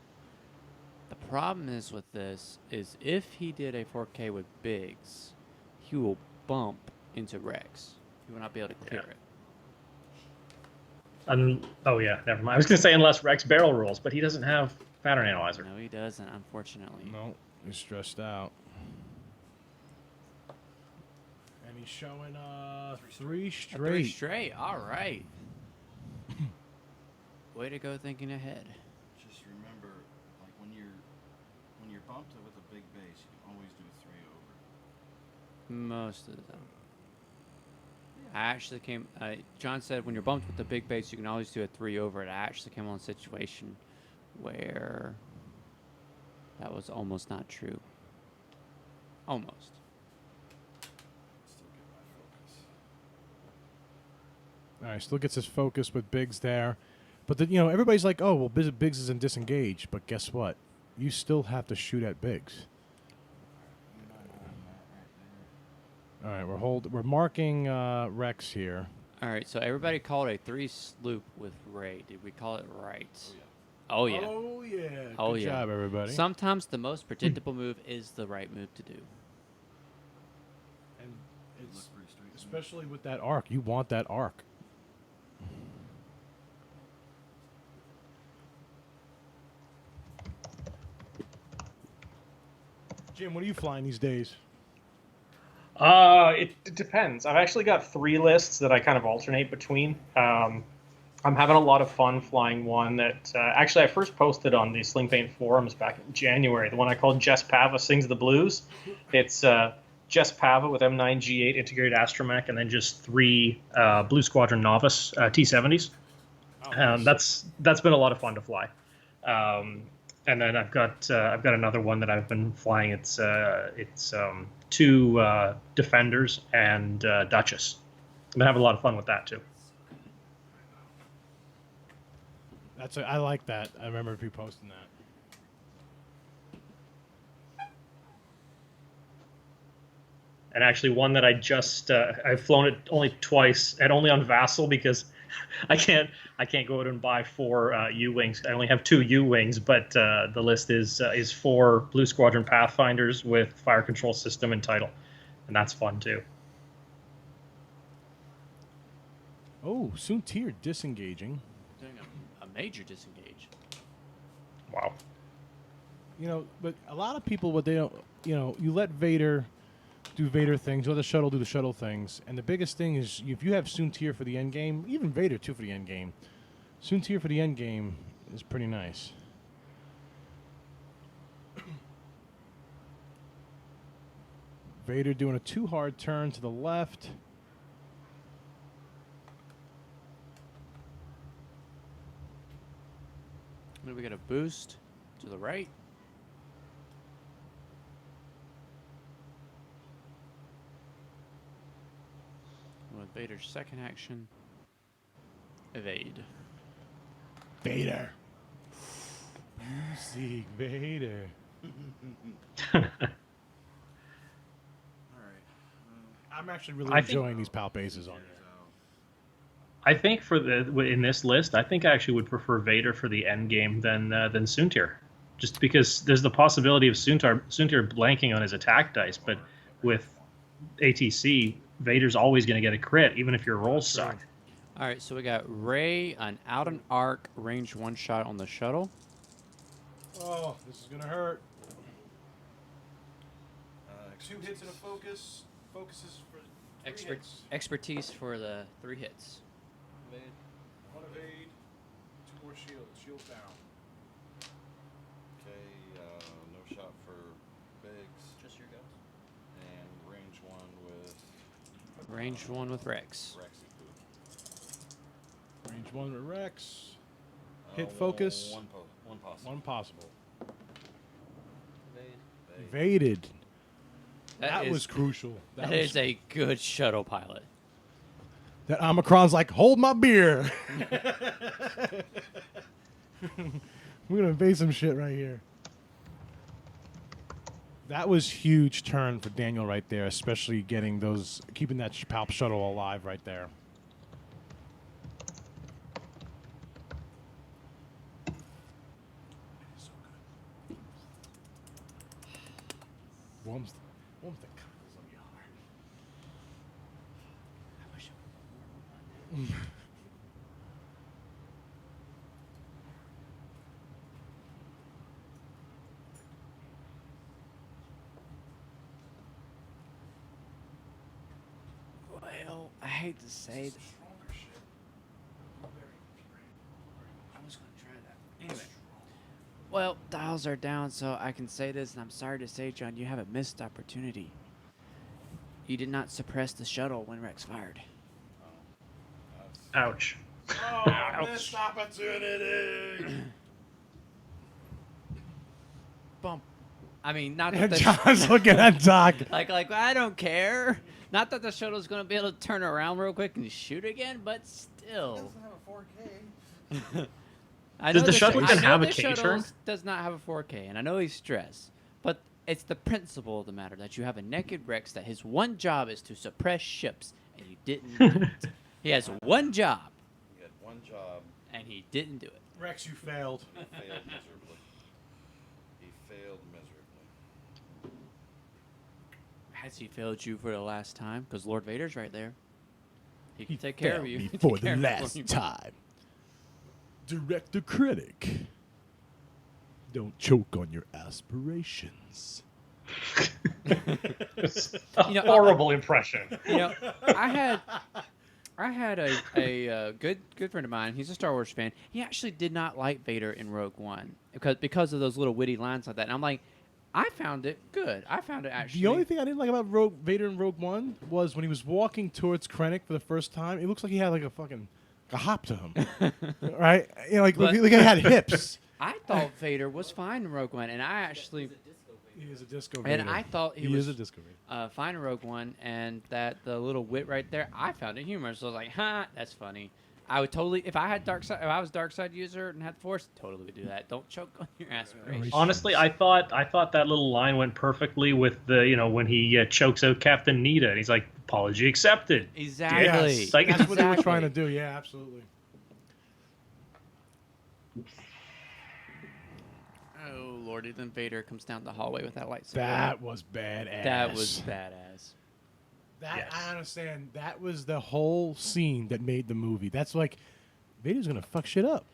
The problem is with this is if he did a 4K with Biggs, he will bump into Rex. He will not be able to clear it. Oh, yeah, never mind. I was going to say unless Rex barrel rolls, but he doesn't have pattern analyzer. No, he doesn't, unfortunately. No, he's stressed out. And he's showing 3 straight. 3 straight. All right. Way to go thinking ahead. Just remember, like when you're bumped with a big base, you can always do a 3 over. Most of the time. I actually came. John said when you're bumped with the big base, you can always do a 3 over. I actually came on a situation where that was almost not true. Almost. Still get my focus. All right, still gets his focus with Biggs there. But, everybody's like, oh, well, Biggs isn't disengaged. But guess what? You still have to shoot at Biggs. All right, we're marking Rex here. All right, so everybody called a 3 sloop with Ray. Did we call it right? Oh, yeah. Oh, yeah. Oh, Good yeah. job, everybody. Sometimes the most predictable move is the right move to do. And it's, especially with that arc. You want that arc. Jim, what are you flying these days? It depends. I've actually got 3 lists that I kind of alternate between. I'm having a lot of fun flying one that actually I first posted on the Sling Paint forums back in January. The one I called Jess Pava Sings the Blues. It's Jess Pava with M9G8 integrated Astromech, and then just 3 Blue Squadron Novice T70s. Oh, nice. That's been a lot of fun to fly. And then I've got another one that I've been flying. It's 2 Defenders and Duchess. I've been having a lot of fun with that too. I like that. I remember you posting that. And actually, one that I just I've flown it only twice, and only on Vassal because I can't go out and buy 4 U-wings. I only have 2 U-wings, but the list is 4 Blue Squadron Pathfinders with fire control system and title, and that's fun too. Oh, Soontir disengaging. Doing a major disengage. Wow. But a lot of people, what they don't, you let Vader do Vader things, let the shuttle do the shuttle things, and the biggest thing is if you have Soontir for the end game, even Vader too for the end game. Soontir for the end game is pretty nice. Vader doing a 2 hard turn to the left. Then we get a boost to the right. With Vader's second action, evade. Vader. You seek Vader. All right. I'm actually really I think- enjoying these Palp aces on there. I think in this list, I think I actually would prefer Vader for the end game than Soontir, just because there's the possibility of Soontir blanking on his attack dice, but with ATC, Vader's always going to get a crit, even if your rolls suck. All right, so we got Ray, an out and arc range 1 shot on the shuttle. Oh, this is gonna hurt. 2 hits and a focus. Focuses for 3 hits. Expertise for the 3 hits. Evade. 1 evade. 2 more shields. Shields down. Okay, no shot for Biggs. Just your guns. And range 1 with... Range 1 with Rex. Rexy. Range 1 with Rex. Hit focus. One possible. 1 possible. Evade. Evaded. That is- was crucial. That is a good shuttle pilot. That Omicron's like, hold my beer. We're gonna evade some shit right here. That was huge turn for Daniel right there, especially keeping that Palp shuttle alive right there. Warms the cockles of your heart. I wish I were more. Well, I hate to say that. I was going to try that. Anyway. Well, dials are down, so I can say this, and I'm sorry to say, John, you have a missed opportunity. You did not suppress the shuttle when Rex fired. Ouch. Oh, missed opportunity. Bump. I mean, not that the John's looking at Doc. like I don't care. Not that the shuttle's going to be able to turn around real quick and shoot again, but still. still. doesn't have a 4K. I Does know the shuttle I even know have a the K-turn? shuttle does not have a 4K, and I know he's stressed, but it's the principle of the matter that you have a naked Rex that his one job is to suppress ships, and you didn't do it. He has one job, He had one job. and he didn't do it. Rex, you failed. He failed miserably. He failed miserably. Has he failed you for the last time? Because Lord Vader's right there. He can take care of Failed you. me He can for take the care of you last for you. time. Director critic. Don't choke on your aspirations. A You know, horrible impression. You know, I had a good friend of mine. He's a Star Wars fan. He actually did not like Vader in Rogue One because of those little witty lines like that. And I'm like, I found it good. I found it actually. The only thing I didn't like about Vader in Rogue One was when he was walking towards Krennic for the first time. It looks like he had like a hop to him, right? You know, like But- he had hips. I thought Vader was fine in Rogue One, and I actually He is a disco Vader. and I thought he is was a disco Vader. fine in Rogue One, and that the little wit right there, I found it humorous. So I was like, "Ha, that's funny." I would totally, if I was dark side user and had the Force, totally would do that. Don't choke on your aspirations. Honestly, I thought that little line went perfectly with the when he chokes out Captain Nita and he's like, "Apology accepted." Exactly. Yes, Like- that's what they were Exactly. trying to do. Yeah, absolutely. Oh lordy, then Vader comes down the hallway with that lightsaber. That was badass. That was badass. That Yes. I understand. That was the whole scene that made the movie. That's like Vader's gonna fuck shit up.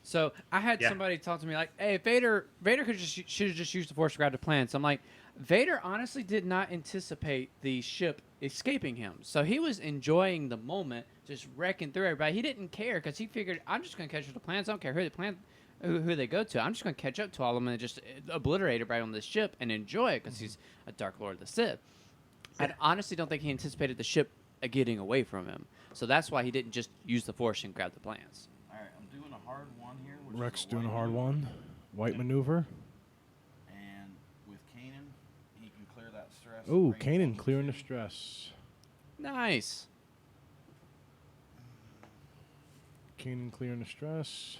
So I had Yeah. somebody talk to me like, "Hey, Vader should have just used the Force to grab the plan." So I'm like, Vader honestly did not anticipate the ship escaping him, so he was enjoying the moment, just wrecking through everybody. He didn't care because he figured, "I'm just gonna catch up to the plans. I don't care who they go to. I'm just gonna catch up to all of them and just obliterate everybody on this ship and enjoy it because he's a Dark Lord of the Sith." I honestly don't think he anticipated the ship getting away from him, so that's why he didn't just use the Force and grab the plans. All right, I'm doing a hard one here. Which is Rex a doing a white hard maneuver. one. White maneuver. And with Kanan, he can clear that stress. Oh, range Kanan one clearing the two. stress. Nice. Kanan clearing the stress.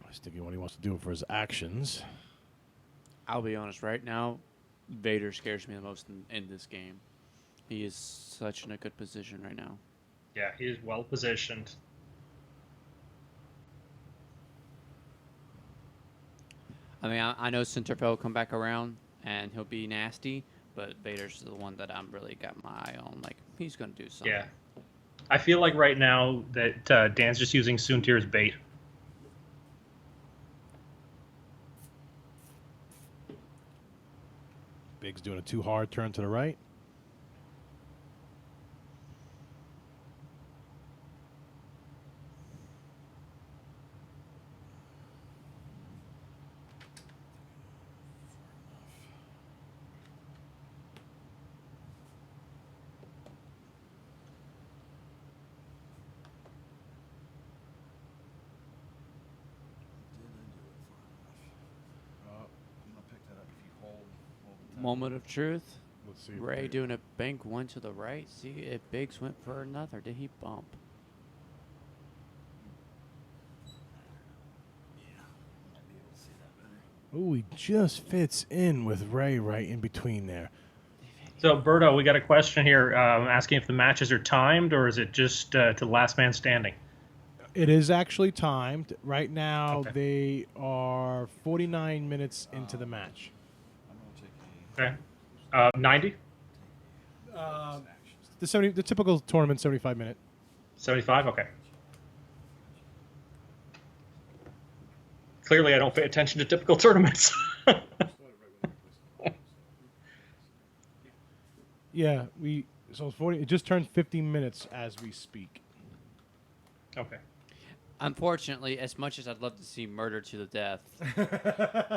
I was thinking what he wants to do for his actions. I'll be honest, right now, Vader scares me the most in this game. He is such in a good position right now. Yeah, he is well positioned. I mean, I know Soontir Fel will come back around and he'll be nasty, but Vader's the one that I'm really got my eye on. Like, he's going to do something. Yeah, I feel like right now that Dan's just using Soontir as bait. Big's doing a too hard turn to the right. I'm gonna pick that up if you hold the tempo. Moment of truth. Let's see. Ray doing a bank one to the right. See if Biggs went for another. Did he bump? Might be able to see that better. Oh, he just fits in with Ray right in between there. So, Berto, we got a question here asking if the matches are timed or is it just to last man standing? It is actually timed. Right now, Okay. they are 49 minutes into the match. I'm gonna take a Okay. 90? The typical tournament, 75 minute. 75? Okay. Clearly, I don't pay attention to typical tournaments. Yeah, so it's 40. It just turned 50 minutes as we speak. Okay. Unfortunately, as much as I'd love to see murder to the death,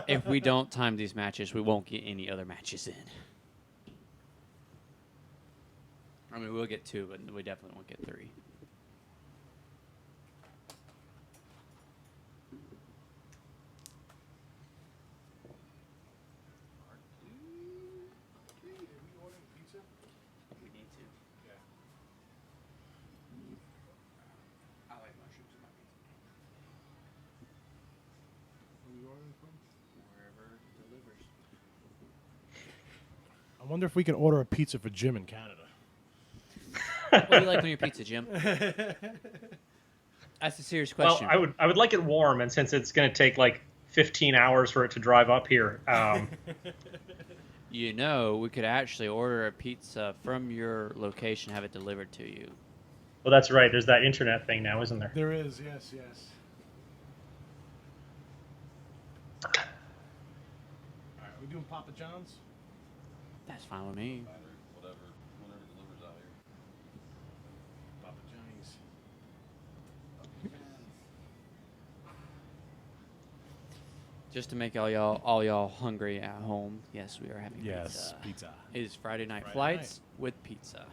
if we don't time these matches, we won't get any other matches in. I mean, we'll get 2, but we definitely won't get 3. We need to. Yeah. I like mushrooms in my pizza. Wherever it delivers. I wonder if we can order a pizza for Jim in Canada. What do you like on your pizza, Jim? That's a serious question. Well, I would like it warm, and since it's going to take like 15 hours for it to drive up here, You know, we could actually order a pizza from your location, have it delivered to you. well, that's right. There's that internet thing now, isn't there? There is, yes, yes. All right, are we doing Papa John's? That's fine with me. Whatever delivers out here. Papa Johnny's. Just to make all y'all hungry at home, yes, we are having Yes, pizza. pizza. It is Friday night Friday flights with pizza.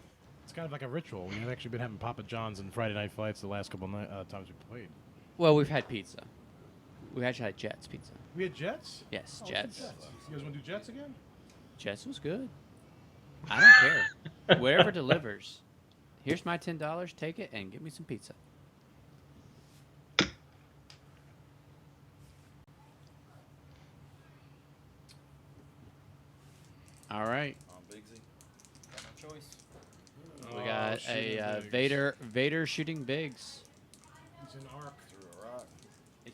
It's kind of like a ritual. We've actually been having Papa John's and Friday night flights the last couple times we played. Well, we've had pizza. We actually had Jets pizza. We had Jets? Yes, Oh, Jets. You guys want to do Jets again? Jets was good. I don't care. Whatever delivers. Here's my $10. Take it and give me some pizza. All right. Bigsy. Got no choice. We got a Vader shooting bigs. He's in arc. Threw a rock. Yes,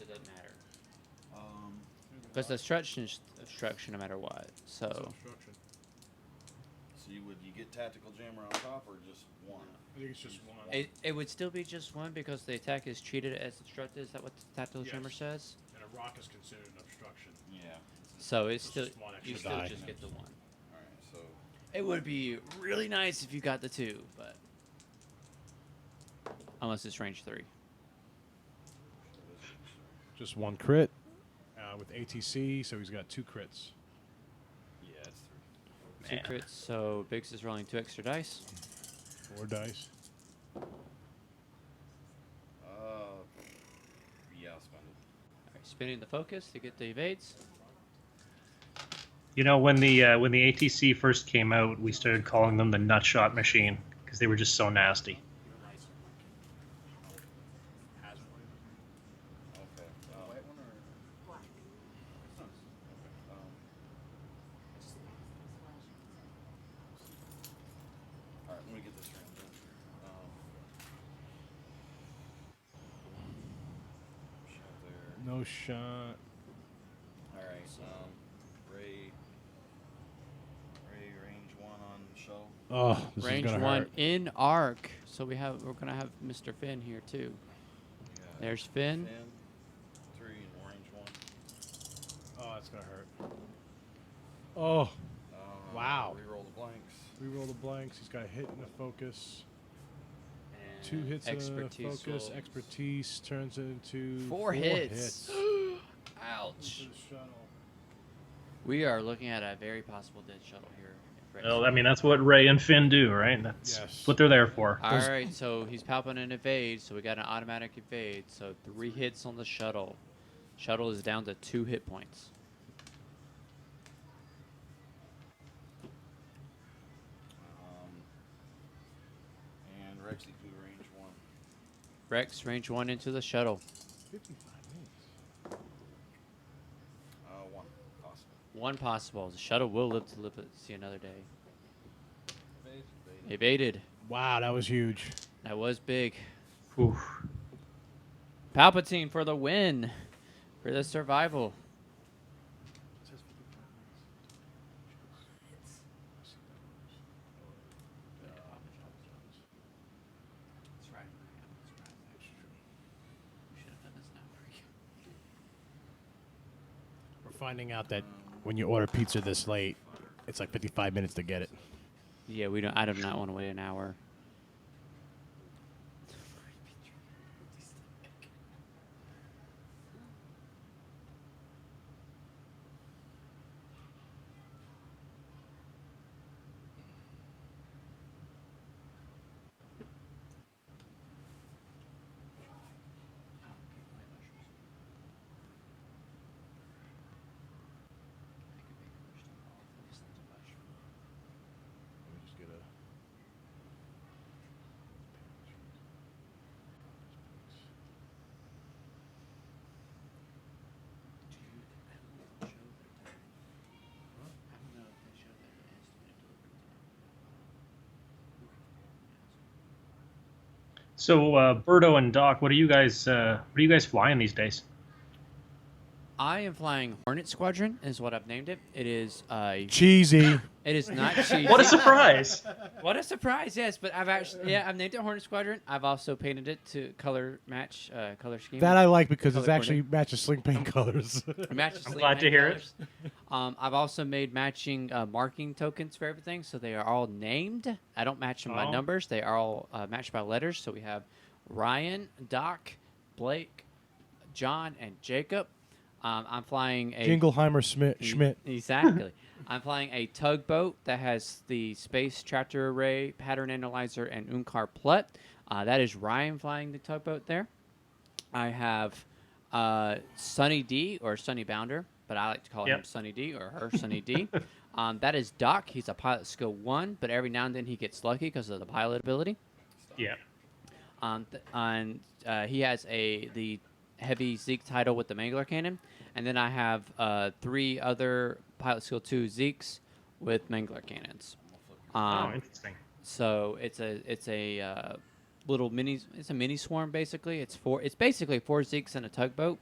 it doesn't matter. But Because the obstruction no matter what. So so you get tactical jammer on top or just one? I think it's just one. it would still be just one because the attack is treated as obstructed. Is that what the tactical Yes. jammer says? And a rock is considered an obstruction. Yeah. So it's It's still just one you extra still die. just get the one. All right. So It would be really nice if you got the 2, but unless it's range 3. Just one crit with ATC, so he's got 2 crits. yeah, it's 2 crits. So Biggs is rolling 2 extra dice. 4 dice. Yeah, I'll spend it. All right, spinning the focus to get the evades. You know, when the ATC first came out, we started calling them the nutshot machine because they were just so nasty. Okay. White one or Black. all right, let me get this round done. Shot there. No shot. All right. Ray range 1 on shuttle. Oh, this Range is gonna 1 hurt. in arc. So we're gonna have Mr. Finn here too. We got There's Finn. 3 and range 1. Oh, that's gonna hurt. Oh, Wow. Reroll the blanks. reroll the blanks. He's got a hit and a focus. And 2 hits and a expertise focus. will- Expertise turns it into 4 hits. Ouch. Into the shuttle. We are looking at a very possible dead shuttle here. Well, I mean, that's what Ray and Finn do, right? That's Yes. what they're there for. All right, so he's palping an evade, so we got an automatic evade. So 3 hits on the shuttle. Shuttle is down to 2 hit points. And Rexy Poo range 1. Rex, range 1 into the shuttle. 55 minutes. 1 possible. 1 possible. The shuttle will live to see another day. Evade. Evaded. Wow, that was huge. That was big. Oof. Palpatine for the win. For the survival. We're finding out that when you order pizza this late, it's like 55 minutes to get it. Yeah, we don't. I do not want to wait an hour. So, Birdo and Doc, what are you guys flying these days? I am flying Hornet Squadron, is what I've named it. It is Cheesy. It is not cheesy. What a surprise! What a surprise! Yes, but I've named it Hornet Squadron. I've also painted it to color match, color scheme. That I like because Color it's actually matches sling paint colors. Matches I'm sleep glad to paint hear colors. I've also made matching marking tokens for everything, so they are all named. I don't match them by Oh. numbers; they are all matched by letters. So we have Ryan, Doc, Blake, John, and Jacob. I'm flying a Jingleheimer Schmidt. Exactly. I'm flying a tugboat that has the Space Tractor Array, Pattern Analyzer, and Unkar Plut. That is Ryan flying the tugboat there. I have Sunny D, or Sunny Bounder, but I like to call him Yep. Sunny D, or her Sunny D. That is Doc. He's a pilot skill 1, but every now and then he gets lucky because of the pilot ability. Yeah. He has the heavy Zeke title with the Mangler cannon, and then I have 3 other pilot skill 2 Zekes with Mangler cannons. Oh, interesting. So it's a little mini swarm basically. It's basically 4 Zekes and a tugboat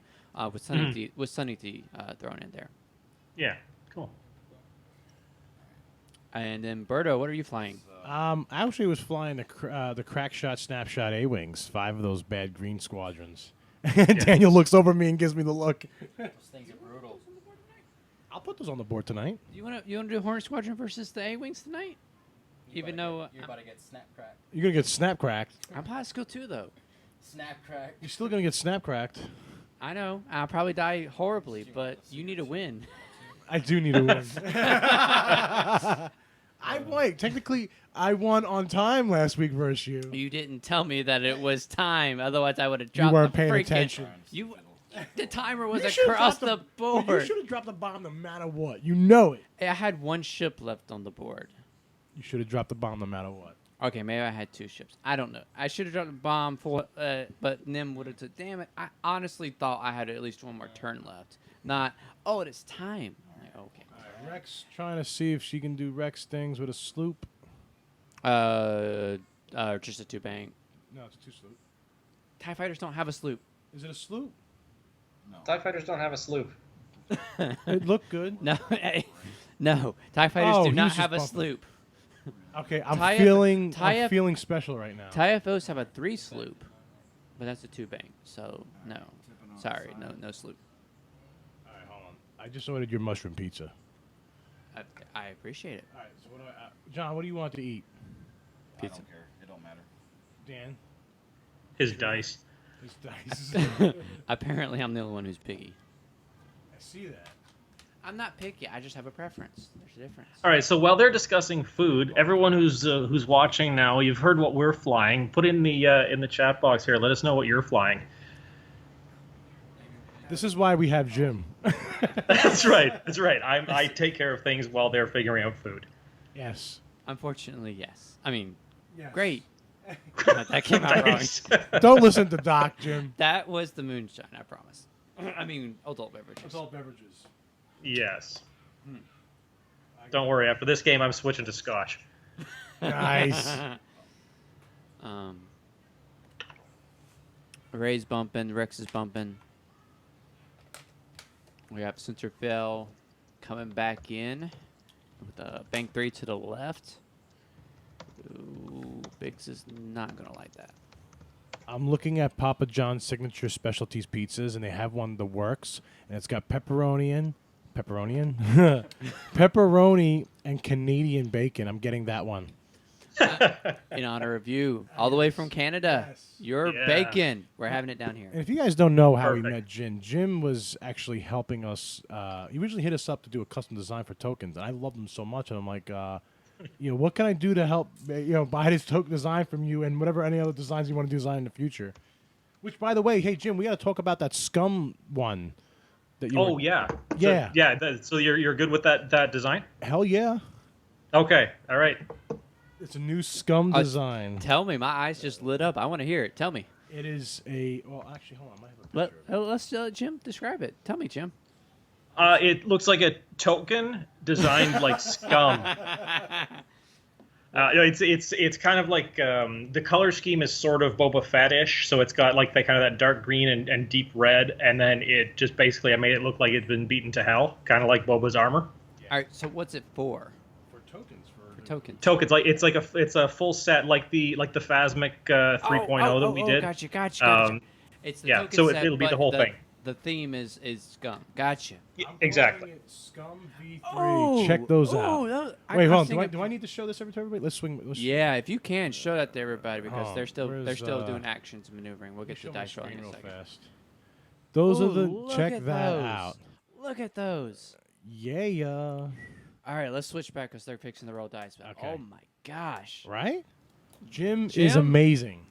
with Sunny D thrown in there. Yeah. Cool. And then Birdo, what are you flying? I actually was flying the Crackshot Snapshot A-Wings, 5 of those bad green squadrons. And Daniel looks over me and gives me the look. Those things are brutal. I'll put those on the board tonight. You wanna do Hornet Squadron versus the A-Wings tonight? Even though You're about to get snap cracked. You're going to get snap cracked. I'm pilot skill 2 though. Snap cracked. You're still going to get snap cracked. I know. I'll probably die horribly, but you need a win. I do need a win. Technically, I won on time last week versus you. You didn't tell me that it was time. Otherwise, I would have You dropped weren't the paying freaking. attention. The timer was You should've across dropped the You board. should have dropped the bomb no matter what. You know it. I had 1 ship left on the board. You should have dropped the bomb no matter what. Okay, maybe I had 2 ships. I don't know. I should have dropped the bomb but Nim would have said, damn it. I honestly thought I had at least 1 more turn left. Not, oh, it is time. Like, okay. Rex trying to see if she can do Rex things with a sloop. Just a 2 bank. No, it's 2 sloop. TIE fighters don't have a sloop. Is it a sloop? No. TIE fighters don't have a sloop. It looked good. No, no. TIE fighters Oh, do he not was just have a bumping. sloop. Okay, I'm TIE feeling special right now. TIE FOs have a 3 sloop, but that's a 2 bank. So no, sorry, no sloop. All right, hold on. I just ordered your mushroom pizza. I appreciate it. All right, so what do John, what do you want to eat? Pizza. I don't care. It don't matter. Dan? His dice. His dice. Apparently, I'm the only one who's picky. I see that. I'm not picky. I just have a preference. There's a difference. All right. So while they're discussing food, everyone who's watching now, you've heard what we're flying. Put in the chat box here. Let us know what you're flying. This is why we have Jim. That's right. That's right. I take care of things while they're figuring out food. Yes. Unfortunately, yes. I mean, Yes. great. That came out wrong. Thanks. Don't listen to Doc, Jim. That was the moonshine, I promise. I mean, adult beverages. Adult beverages. Yes. Don't worry. After this game, I'm switching to Scotch. Nice. Ray's bumping. Rex is bumping. We have Soontir Fel coming back in with a bank 3 to the left. Ooh, Biggs is not going to like that. I'm looking at Papa John's signature specialties pizzas, and they have one that works, and it's got pepperoni and Canadian bacon. I'm getting that one. In honor of you, all the way from Canada. Yes. Your Yeah. bacon. We're having it down here. And if you guys don't know how we Perfect. met Jim was actually helping us. He originally hit us up to do a custom design for tokens, and I loved him so much. And I'm like, what can I do to help, buy this token design from you and whatever any other designs you want to design in the future. Which, by the way, hey Jim, we got to talk about that scum one. That you Oh were- yeah. Yeah. So, yeah. So you're good with that design? Hell yeah! Okay. All right. It's a new scum design. Tell me. My eyes just lit up. I want to hear it. Tell me. It is a. Well, actually, hold on. I might have a picture of it. Let's Jim describe it. Tell me, Jim. It looks like a token designed like scum. It's kind of like the color scheme is sort of Boba Fett-ish, so it's got like that dark green and deep red, and then it just basically I made it look like it'd been beaten to hell, kind of like Boba's armor. All right. So what's it for? For tokens. For tokens. Tokens, like it's a full set, like the Phasmic 3.0 that we did. Gotcha. It's the token so set, it'll be the but whole thing. The theme is scum. Gotcha. Exactly. Scum V3. Check those out. Wait, hold on. Do I need to show this to everybody? Let's swing. Yeah, if you can, show that to everybody because they're still where's, doing actions and maneuvering. We'll get show the my dice rolling in screen a real second. fast. Those are Ooh, the. look Check at that those. out. Look at those. Yeah. All right, let's switch back because they're fixing the roll dice back. Okay. Oh my gosh. Right? Jim is amazing.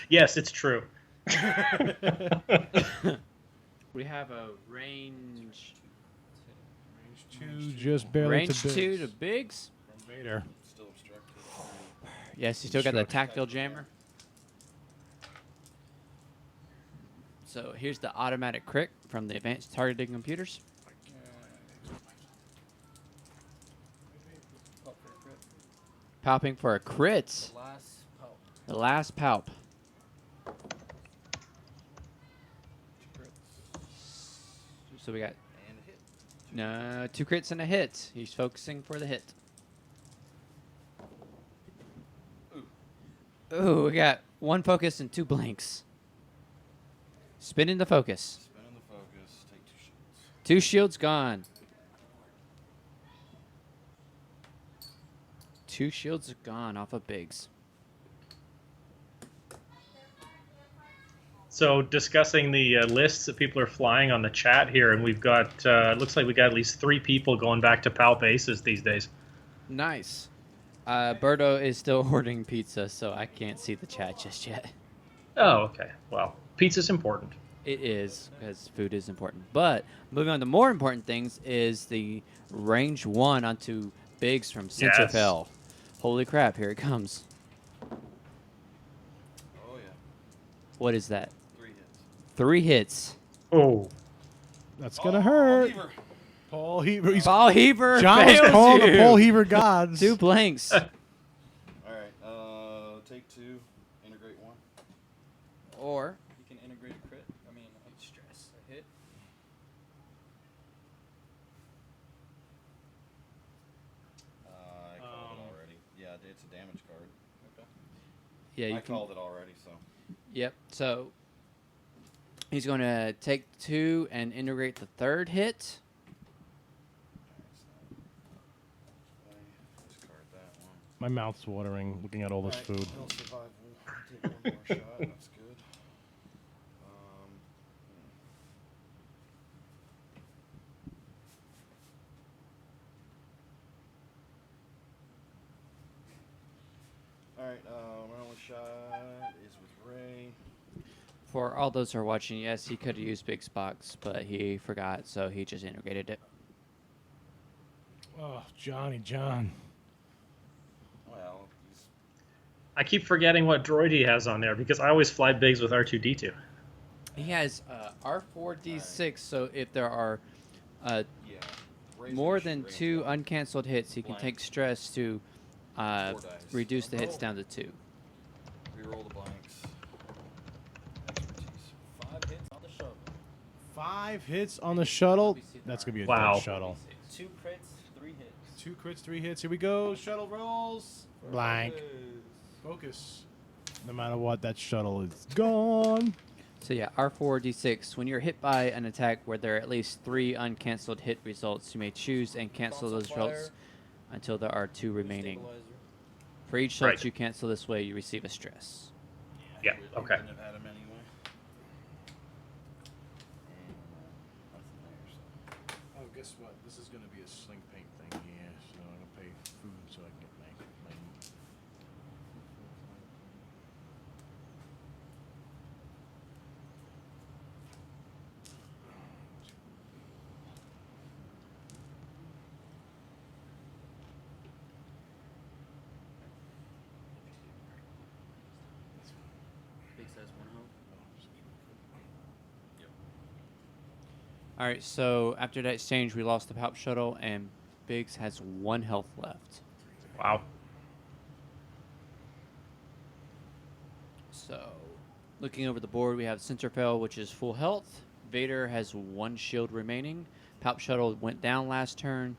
Yes, it's true. We have a range. Range 2, just barely Range to Biggs. 2 to Biggs. From Vader. Still obstructed. Yes, you still got the tactile jammer. So here's the automatic crit from the advanced targeting computers. Palping for a crit. Last Palp. The last palp. So we got And a hit. no 2 crits and a hit. He's focusing for the hit. Ooh, we got 1 focus and 2 blanks. Spinning the focus. Spinning the focus. Take 2 shields. 2 shields gone. 2 shields are gone off of Biggs. So discussing the lists that people are flying on the chat here, and we've got looks like we got at least 3 people going back to Palp Aces these days. Nice. Berto is still ordering pizza, so I can't see the chat just yet. Oh, okay. Well, pizza's important. It is, because food is important. But moving on to more important things is the range 1 onto Biggs from Soontir Yes. Fel. Holy crap, here it comes. Oh yeah. What is that? 3 hits. 3 hits. Oh, That's gonna hurt. Heaver. Paul Heber. He's Paul Heber John is fails calling you. the Paul Heber gods. 2 blanks. All right. Take 2. Integrate 1. Or You can integrate a crit. I mean, stress. A hit. I called it already. Yeah, it's a damage card. Okay. yeah, you I can. called it already, so. Yep. So he's going to take 2 and integrate the 3rd hit. Discard that one. My mouth's watering looking at all this food. He'll survive. We'll take 1 more shot. That's good. All right. My only shot is with Ray. For all those who are watching, yes, he could have used Big Box, but he forgot, so he just integrated it. Oh, Johnny John. Well, he's I keep forgetting what droid he has on there because I always fly Biggs with R2D2. He has R4D6, so if there are yeah. Ray's more gonna than shoot 2 range uncanceled hits, he can Blank. take stress to 4 dice. reduce the hits down to 2. Reroll the blanks. Expertise. 5 hits on the shuttle. 5 hits on the shuttle. That's gonna be a Wow. dead shuttle. 2 crits, 3 hits. 2 crits, 3 hits. Here we go. Shuttle rolls. Blank. Focus. No matter what, that shuttle is gone. So yeah, R4D6. When you're hit by an attack where there are at least 3 uncanceled hit results, you may choose and cancel those results until there are 2 remaining. Stabilizer. For each shot Right. you cancel this way, you receive a stress. Yeah, He okay. wouldn't have had him anyway. Nothing there, so. Oh, guess what? This is gonna be a sling paint thing here, so I'm gonna pay food so I can get my. All right, so after that exchange, we lost the Palp shuttle, and Biggs has 1 health left. Wow. Looking over the board, we have Soontir Fel, which is full health. Vader has 1 shield remaining. Palp Shuttle went down last turn.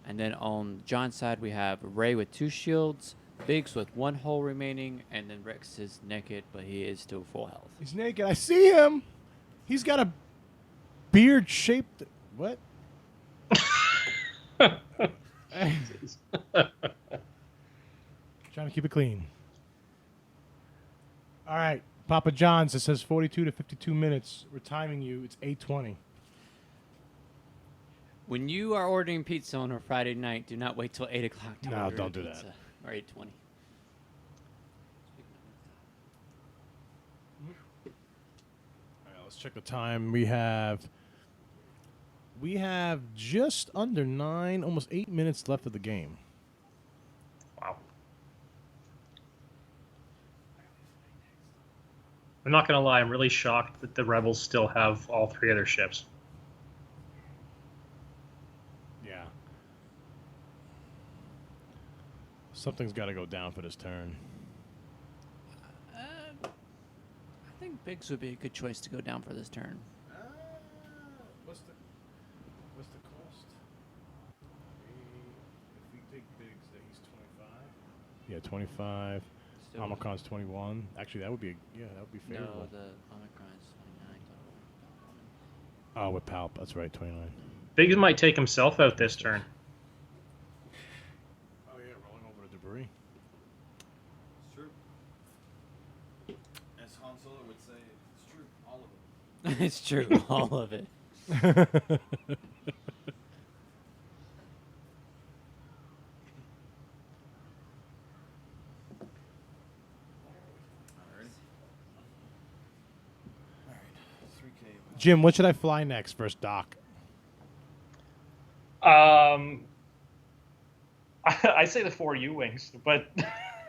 And then on John's side, we have Rey with 2 shields, Biggs with 1 hull remaining, and then Rex is naked, but he is still full health. He's naked. I see him. He's got a beard shaped. What? Trying to keep it clean. All right, Papa John's. It says 42 to 52 minutes. We're timing you. It's 8:20. When you are ordering pizza on a Friday night, do not wait till 8 o'clock to No, order don't do pizza. that. Or 8:20. All right, let's check the time. We have just under 9, almost 8 minutes left of the game. Wow. I'm not going to lie. I'm really shocked that the Rebels still have all 3 of their ships. Yeah. Something's got to go down for this turn. I think Biggs would be a good choice to go down for this turn. What's the cost? If we take Biggs, that he's 25. Yeah, 25. Still- Omicron's 21. Actually, that would be that would be favorable. No, the Omicron's 29. Oh, with Palp, that's right, 29. Biggs might take himself out this turn. Oh yeah, rolling over the debris. It's true. As Han Solo would say, it's true, all of it. It's true, all of it. Alright. Alright, 3K. Jim, what should I fly next versus Doc? I say the 4 U-wings, but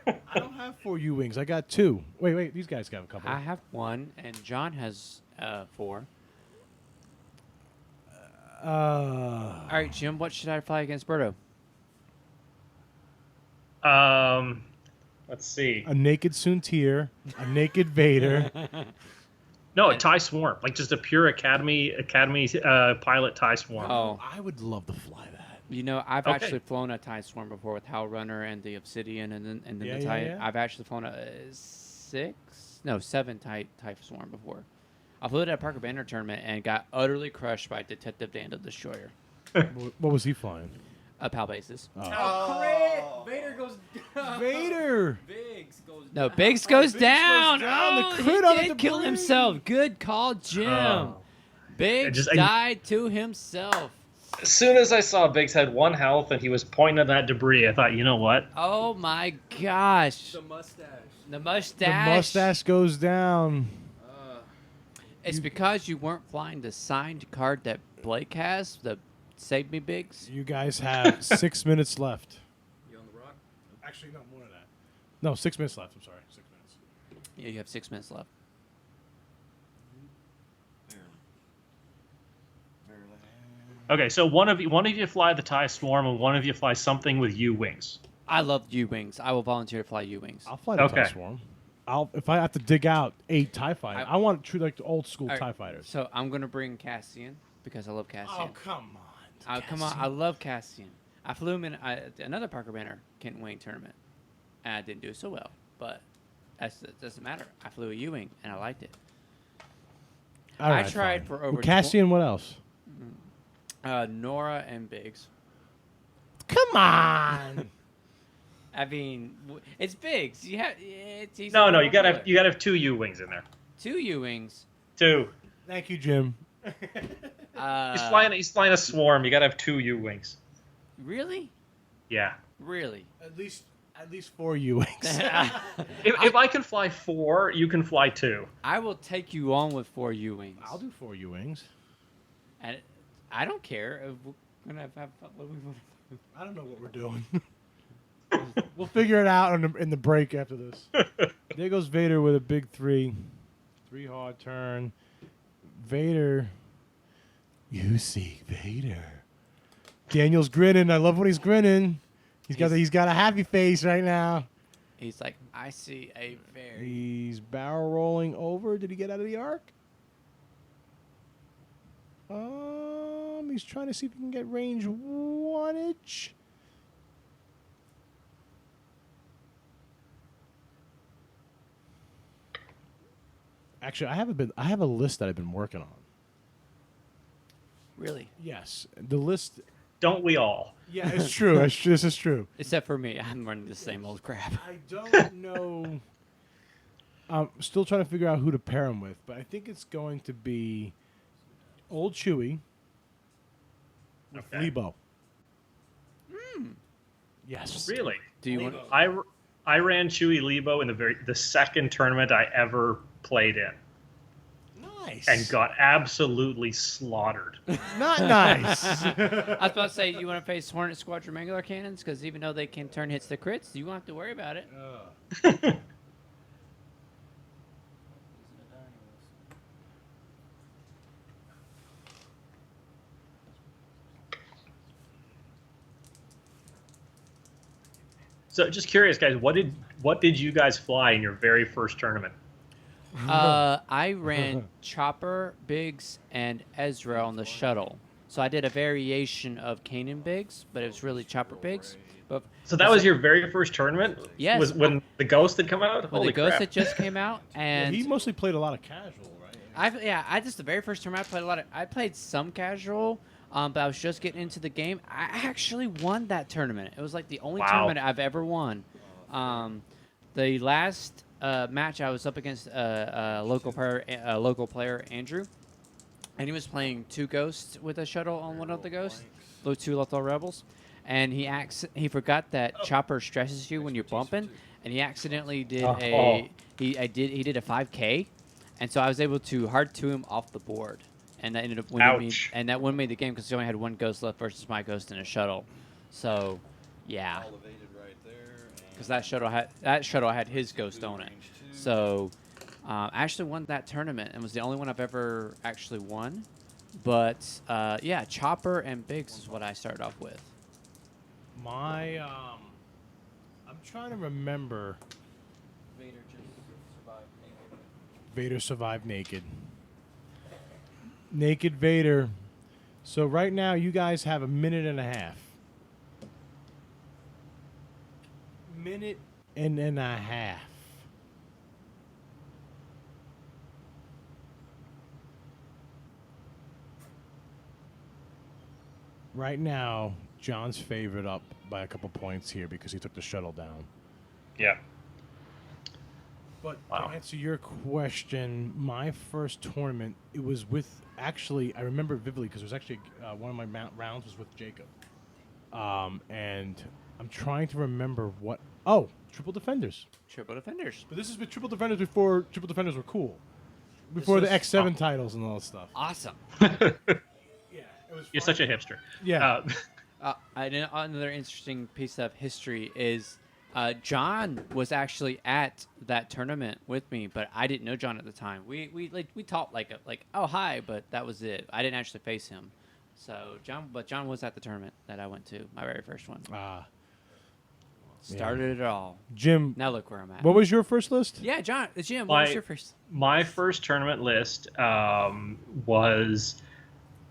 I don't have 4 U-wings. I got 2. Wait, these guys got a couple. I have 1, and John has 4. All right, Jim, what should I fly against Berto? let's see. A naked Soontir, a naked Vader. No, a TIE Swarm, like just a pure Academy pilot TIE Swarm. Oh, I would love to fly that. you know, I've Okay. actually flown a TIE Swarm before with Hal Runner and the Obsidian, and then Yeah, the yeah, TIE. yeah. I've actually flown a 7 TIE Swarm before. I flew it at a Parker Banner tournament and got utterly crushed by Detective Dan the Destroyer. What was he flying? Palp Aces. Oh, crit! Vader goes down. Vader. Biggs goes No, down. Biggs goes Biggs goes down. down. The Oh, crit on he the did kill debris. himself. Good call, Jim. Oh. Biggs I- died to himself. As soon as I saw Biggs had 1 health and he was pointing at that debris, I thought, you know what? Oh my gosh. The mustache. The The mustache. mustache goes down. It's because you weren't flying the signed card that Blake has, the Save Me Biggs. You guys have 6 minutes left. You on the rock? Actually, no, more than that. No, 6 minutes left. I'm sorry, 6 minutes. Yeah, you have 6 minutes left. Barely. Barely. Okay, so one of you fly the TIE Swarm and one of you fly something with U-wings. I love U-Wings. I will volunteer to fly U-Wings. I'll fly the Okay. TIE Swarm. If I have to dig out 8 TIE fighters, I want true like the old school All right, TIE fighters. So I'm going to bring Cassian because I love Cassian. Oh, come on. Come on. I love Cassian. I flew him in another Parker Banner Kent Wayne tournament, and I didn't do so well. But that doesn't matter. I flew a U-Wing, and I liked it. All right, I tried fine. for over With Cassian, what else? Nora and Biggs. Come on. I mean, it's Biggs. You have he's No, a you gotta killer. have 2 U-wings in there. 2 U-Wings. 2. Thank you, Jim. He's flying a Swarm. You gotta have 2 U-wings. Really? Yeah. Really? At least 4 U-wings. If I can fly 4, you can fly 2. I will take you on with 4 U-Wings. I'll do 4 U-wings. And I don't care. We're gonna have I don't know what we're doing. We'll figure it out in the break after this. There goes Vader with a big 3. 3 hard turn. Vader. You seek Vader. Daniel's grinning. I love when he's grinning. He's got a happy face right now. He's like, I see a very. He's barrel rolling over 4. Did he get out of the arc? He's trying to see if he can get range 1-inch. Actually, I have a list that I've been working on. Really? Yes, the list. Don't we all? Yeah, it's true. This is true. Except for me, I'm running the same old crap. I don't know. I'm still trying to figure out who to pair him with, but I think it's going to be Old Chewie with Okay. Lebo. Yes. Really? Do you want? I ran Chewie Lebo in the second tournament I ever played in, Nice. and got absolutely slaughtered. Not nice. I was about to say, you want to face Hornet Squadron Mangler cannons? Because even though they can turn hits to crits, you won't have to worry about it. So, just curious, guys, what did you guys fly in your very first tournament? I ran Chopper, Biggs, and Ezra on the shuttle. So I did a variation of Kanan Biggs, but it was really Chopper Biggs. But So that was your very first tournament? Yes. Was when the Ghost had come out? when Holy the Ghost crap. had just came out, and He mostly played a lot of casual, right? I just the very first tournament I played a lot of. I played some casual, but I was just getting into the game. I actually won that tournament. It was like the only Wow. tournament I've ever won. The last match I was up against a local player, Andrew, and he was playing 2 ghosts with a shuttle on one of the ghosts, those 2 Lothal rebels, and he forgot that Chopper stresses you when you're bumping, and he accidentally did he did a 5K, and so I was able to hard 2 him off the board, and that ended up winning me, Ouch. and that won me the game because he only had 1 ghost left versus my ghost in a shuttle, so yeah. Elevated right there. Because that shuttle had his ghost on it. So I actually won that tournament and was the only one I've ever actually won. But yeah, Chopper and Biggs is what I started off with. I'm trying to remember. Vader just survived naked. Vader survived naked. Naked Vader. So right now you guys have a minute and a half. Minute and a half. Right now, John's favored up by a couple points here because he took the shuttle down. Yeah. But Wow. to answer your question, my first tournament, it was with, actually, I remember vividly because it was actually one of my rounds was with Jacob. And I'm trying to remember what, Triple Defenders. Triple Defenders. But this is with Triple Defenders before Triple Defenders were cool. Before the was- X7 titles and all that stuff. Awesome. Yeah, it was You're such a hipster. Yeah. Another interesting piece of history is John was actually at that tournament with me, but I didn't know John at the time. We talked like oh hi, but that was it. I didn't actually face him. So John was at the tournament that I went to, my very first one. Started it all. Jim, Now look where I'm at. what was your first list? Yeah, Jim, what was My- your first? My first tournament list was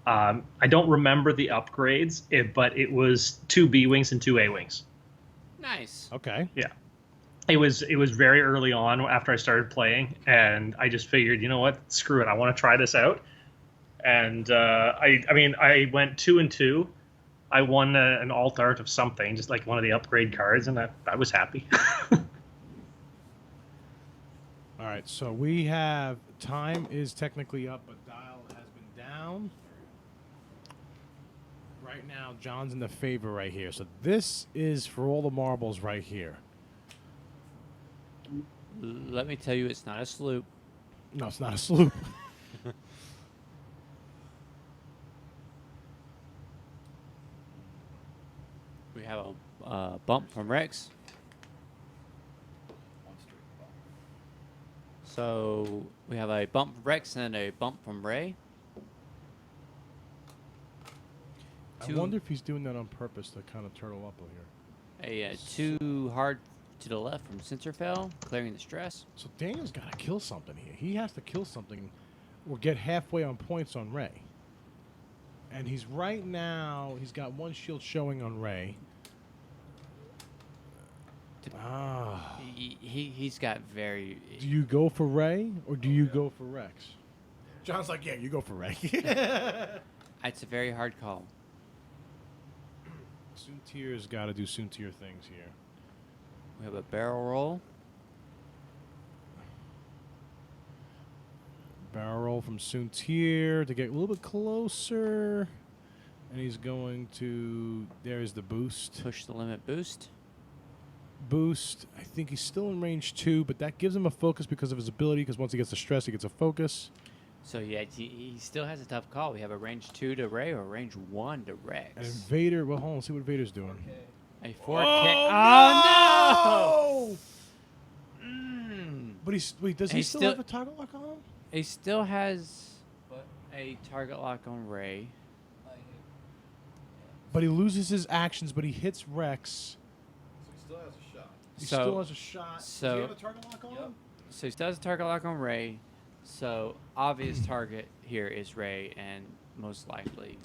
I don't remember the upgrades, but it was 2 B wings and 2 A wings. Nice. Okay. Yeah, it was very early on after I started playing, and I just figured, you know what, screw it, I want to try this out. And I went 2 and 2. I won an alt art of something, just like one of the upgrade cards, and I was happy. All right, so we have, time is technically up, but dial has been down. Right now, John's in the favor right here. So this is for all the marbles right here. Let me tell you, it's not a sloop. No, it's not a sloop. We have a bump from Rex. One straight bump. So we have a bump from Rex and a bump from Ray. I wonder if he's doing that on purpose to kind of turtle up over here. Two hard to the left from Soontir Fel, clearing the stress. So Daniel's got to kill something here. He has to kill something or get halfway on points on Ray. And he's right now, he's got one shield showing on Ray. He's got very... Do you go for Ray or do you go for Rex? John's like, yeah, you go for Ray. It's a very hard call. Soontir's got to do Soontir things here. We have a barrel roll. Barrel roll from Soontir to get a little bit closer. And he's going to... There's the boost. Push the limit boost. Boost. I think he's still in range 2, but that gives him a focus because of his ability, because once he gets the stress, he gets a focus. So, yeah, he still has a tough call. We have a range 2 to Ray or a range 1 to Rex. And Vader... Well, hold on. See what Vader's doing. A 4K. Oh, no! Mm. But he's... Wait, does he still have a target lock on him? He still has What? a target lock on Ray. I hit. But he loses his actions, but he hits Rex. So he still has a shot. He So- still has a shot. so- Does he have a target lock on Yep. him? So he still has a target lock on Ray. So obvious target here is Ray, and most likely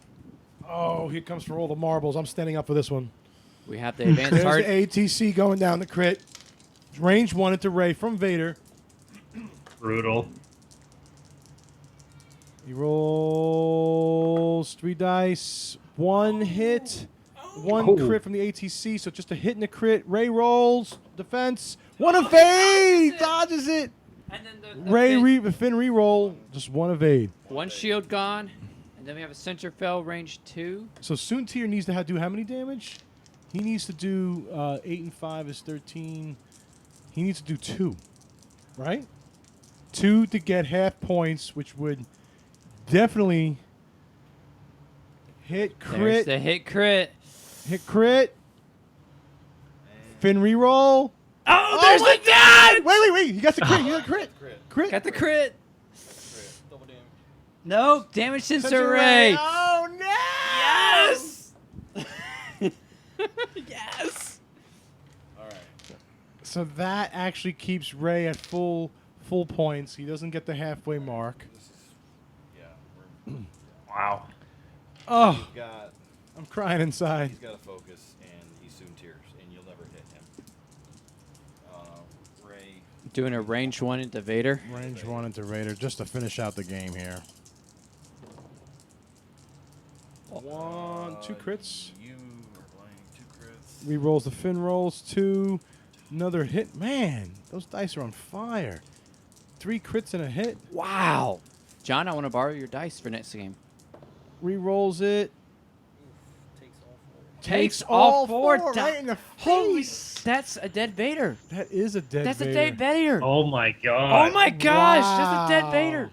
Oh, here comes for all the marbles. I'm standing up for this one. we have the advanced There's target. the ATC going down the crit. Range 1 into Ray from Vader. Brutal. He rolls 3 dice. 1 hit. 1 Oh. crit from the ATC. So just a hit and a crit. Ray rolls. Defense. 1 evade. Dodges it. And then Ray Finn reroll. Just 1 evade. one shield gone, and then we have a Soontir Fel range 2. So Soontir needs to do how many damage? He needs to do 8 and 5 is 13. He needs to do 2, right? 2 to get half points, which would definitely hit There's crit. the hit crit. Hit crit. Fin reroll. Oh, there's the dad! Wait. He got the crit. He got the crit. Crit. Got the crit. Double damage. No, damage sensor Sensor Ray. Oh, no. Yes! Yes! All right. So that actually keeps Ray at full points. He doesn't get the halfway mark. This is, yeah. We're, Wow. Oh, he's got I'm crying inside. he's got a focus, and he soon tears, and you'll never hit him. Ray. Doing a range 1 into Vader. Range 1 into Raider just to finish out the game here. 1, 2 crits. You are playing 2 crits. Rerolls the fin rolls. 2. Another hit. Man, those dice are on fire. 3 crits and a hit. Wow. John, I want to borrow your dice for next game. Rerolls it. Takes all four. Takes all four right in the Holy, face. that's a dead Vader. That is a dead That's Vader. a dead Vader. Oh my god. Oh my gosh, that's a Wow. dead Vader.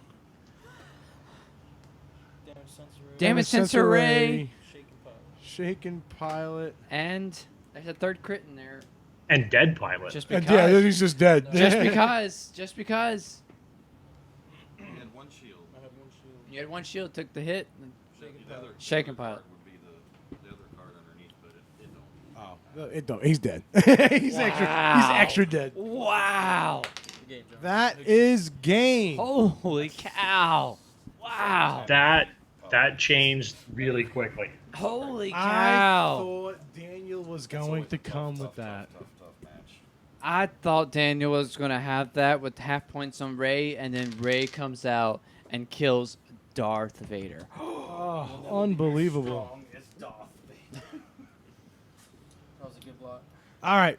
Damage sensor. Damage sensor Ray. Shaken pilot. Shaken pilot. And there's a 3rd crit in there. And dead pilot. Just And because. yeah, he's just dead. Just because. Just because. You had 1 shield. I had 1 shield. You had 1 shield, took the hit. and- The other, Shaken the other pilot. card would be the other card underneath, but it don't. Oh, it don't. He's dead. He's extra. Wow. He's extra dead. Wow. Good game, John. That is game. Holy cow. Wow. That changed really quickly. Holy I cow. thought Daniel was going to come with that. Tough match. I thought Daniel was going to have that with half points on Ray, and then Ray comes out and kills Darth Vader. Oh, unbelievable. That was a good block. All right.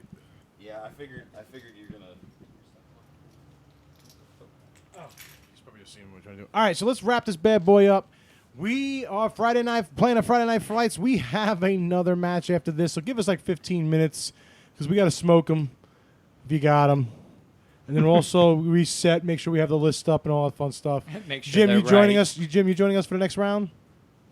Yeah, I figured you're gonna. He's probably just seeing what we're trying to do. All right, so let's wrap this bad boy up. We are Friday night playing a Friday Night Fights. We have another match after this, so give us like 15 minutes because we got to smoke them if you got them. And then also reset, make sure we have the list up and all that fun stuff. Make sure Jim, they're you joining right. us? Jim, you joining us for the next round?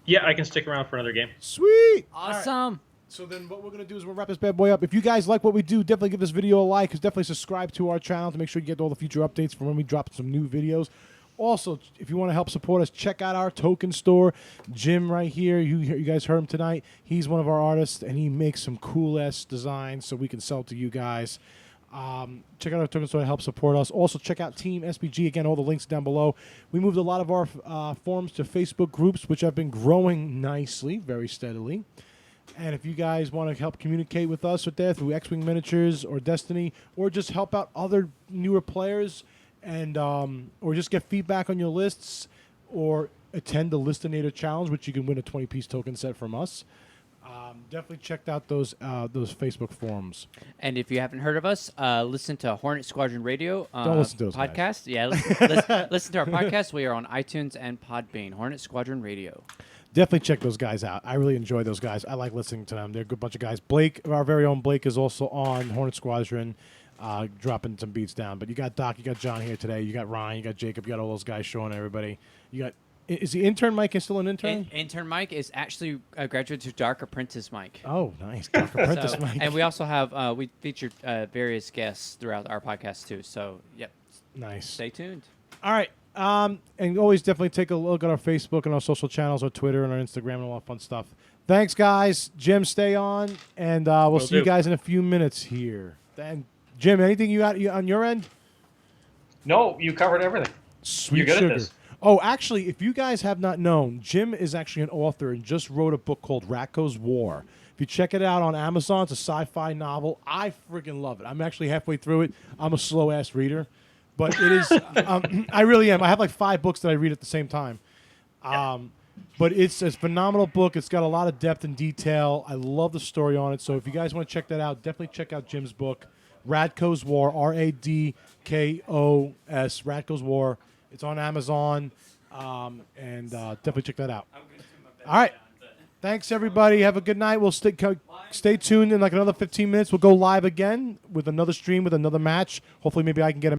Yeah, I can stick around for another game. Sweet. Awesome. So then what we're going to do is we'll wrap this bad boy up. If you guys like what we do, definitely give this video a like. Definitely subscribe to our channel to make sure you get all the future updates from when we drop some new videos. Also, if you want to help support us, check out our token store. Jim right here, you guys heard him tonight. He's one of our artists, and he makes some cool-ass designs so we can sell to you guys. Check out our token store to help support us. Also, check out Team SPG. Again, all the links down below. We moved a lot of our forums to Facebook groups, which have been growing nicely, very steadily. And if you guys want to help communicate with us there through X-Wing Miniatures or Destiny, or just help out other newer players, and or just get feedback on your lists, or attend the Listinator Challenge, which you can win a 20-piece token set from us. Definitely check out those Facebook forums. And if you haven't heard of us, listen to Hornet Squadron Radio Don't listen to those podcast. guys. Yeah, listen to our podcast. We are on iTunes and Podbean. Hornet Squadron Radio. Definitely check those guys out. I really enjoy those guys. I like listening to them. They're a good bunch of guys. Blake, our very own Blake, is also on Hornet Squadron, dropping some beats down. But you got Doc, you got John here today. You got Ryan, you got Jacob, you got all those guys showing everybody. You got. Is the intern Mike still an intern? Intern Mike is actually a graduate to Dark Apprentice Mike. Oh, nice. Dark Apprentice So- Mike. And we also have we featured various guests throughout our podcast too. So yep, Nice. stay tuned. All right. And always definitely take a look at our Facebook and our social channels, our Twitter and our Instagram and all that fun stuff. Thanks, guys. Jim, stay on. And we'll see you guys in a few minutes here. And Jim, anything you got on your end? No, you covered everything. Sweet You're good sugar. at this. Oh, actually, if you guys have not known, Jim is actually an author and just wrote a book called Ratko's War. If you check it out on Amazon, it's a sci-fi novel. I freaking love it. I'm actually halfway through it. I'm a slow-ass reader. But it is, I really am. I have like 5 books that I read at the same time. But it's a phenomenal book. It's got a lot of depth and detail. I love the story on it. So if you guys want to check that out, definitely check out Jim's book, Ratko's War, Radkos, Ratko's War. It's on Amazon, and definitely check that out. All right. Thanks, everybody. Have a good night. We'll stay tuned in like another 15 minutes. We'll go live again with another stream with another match. Hopefully, maybe I can get a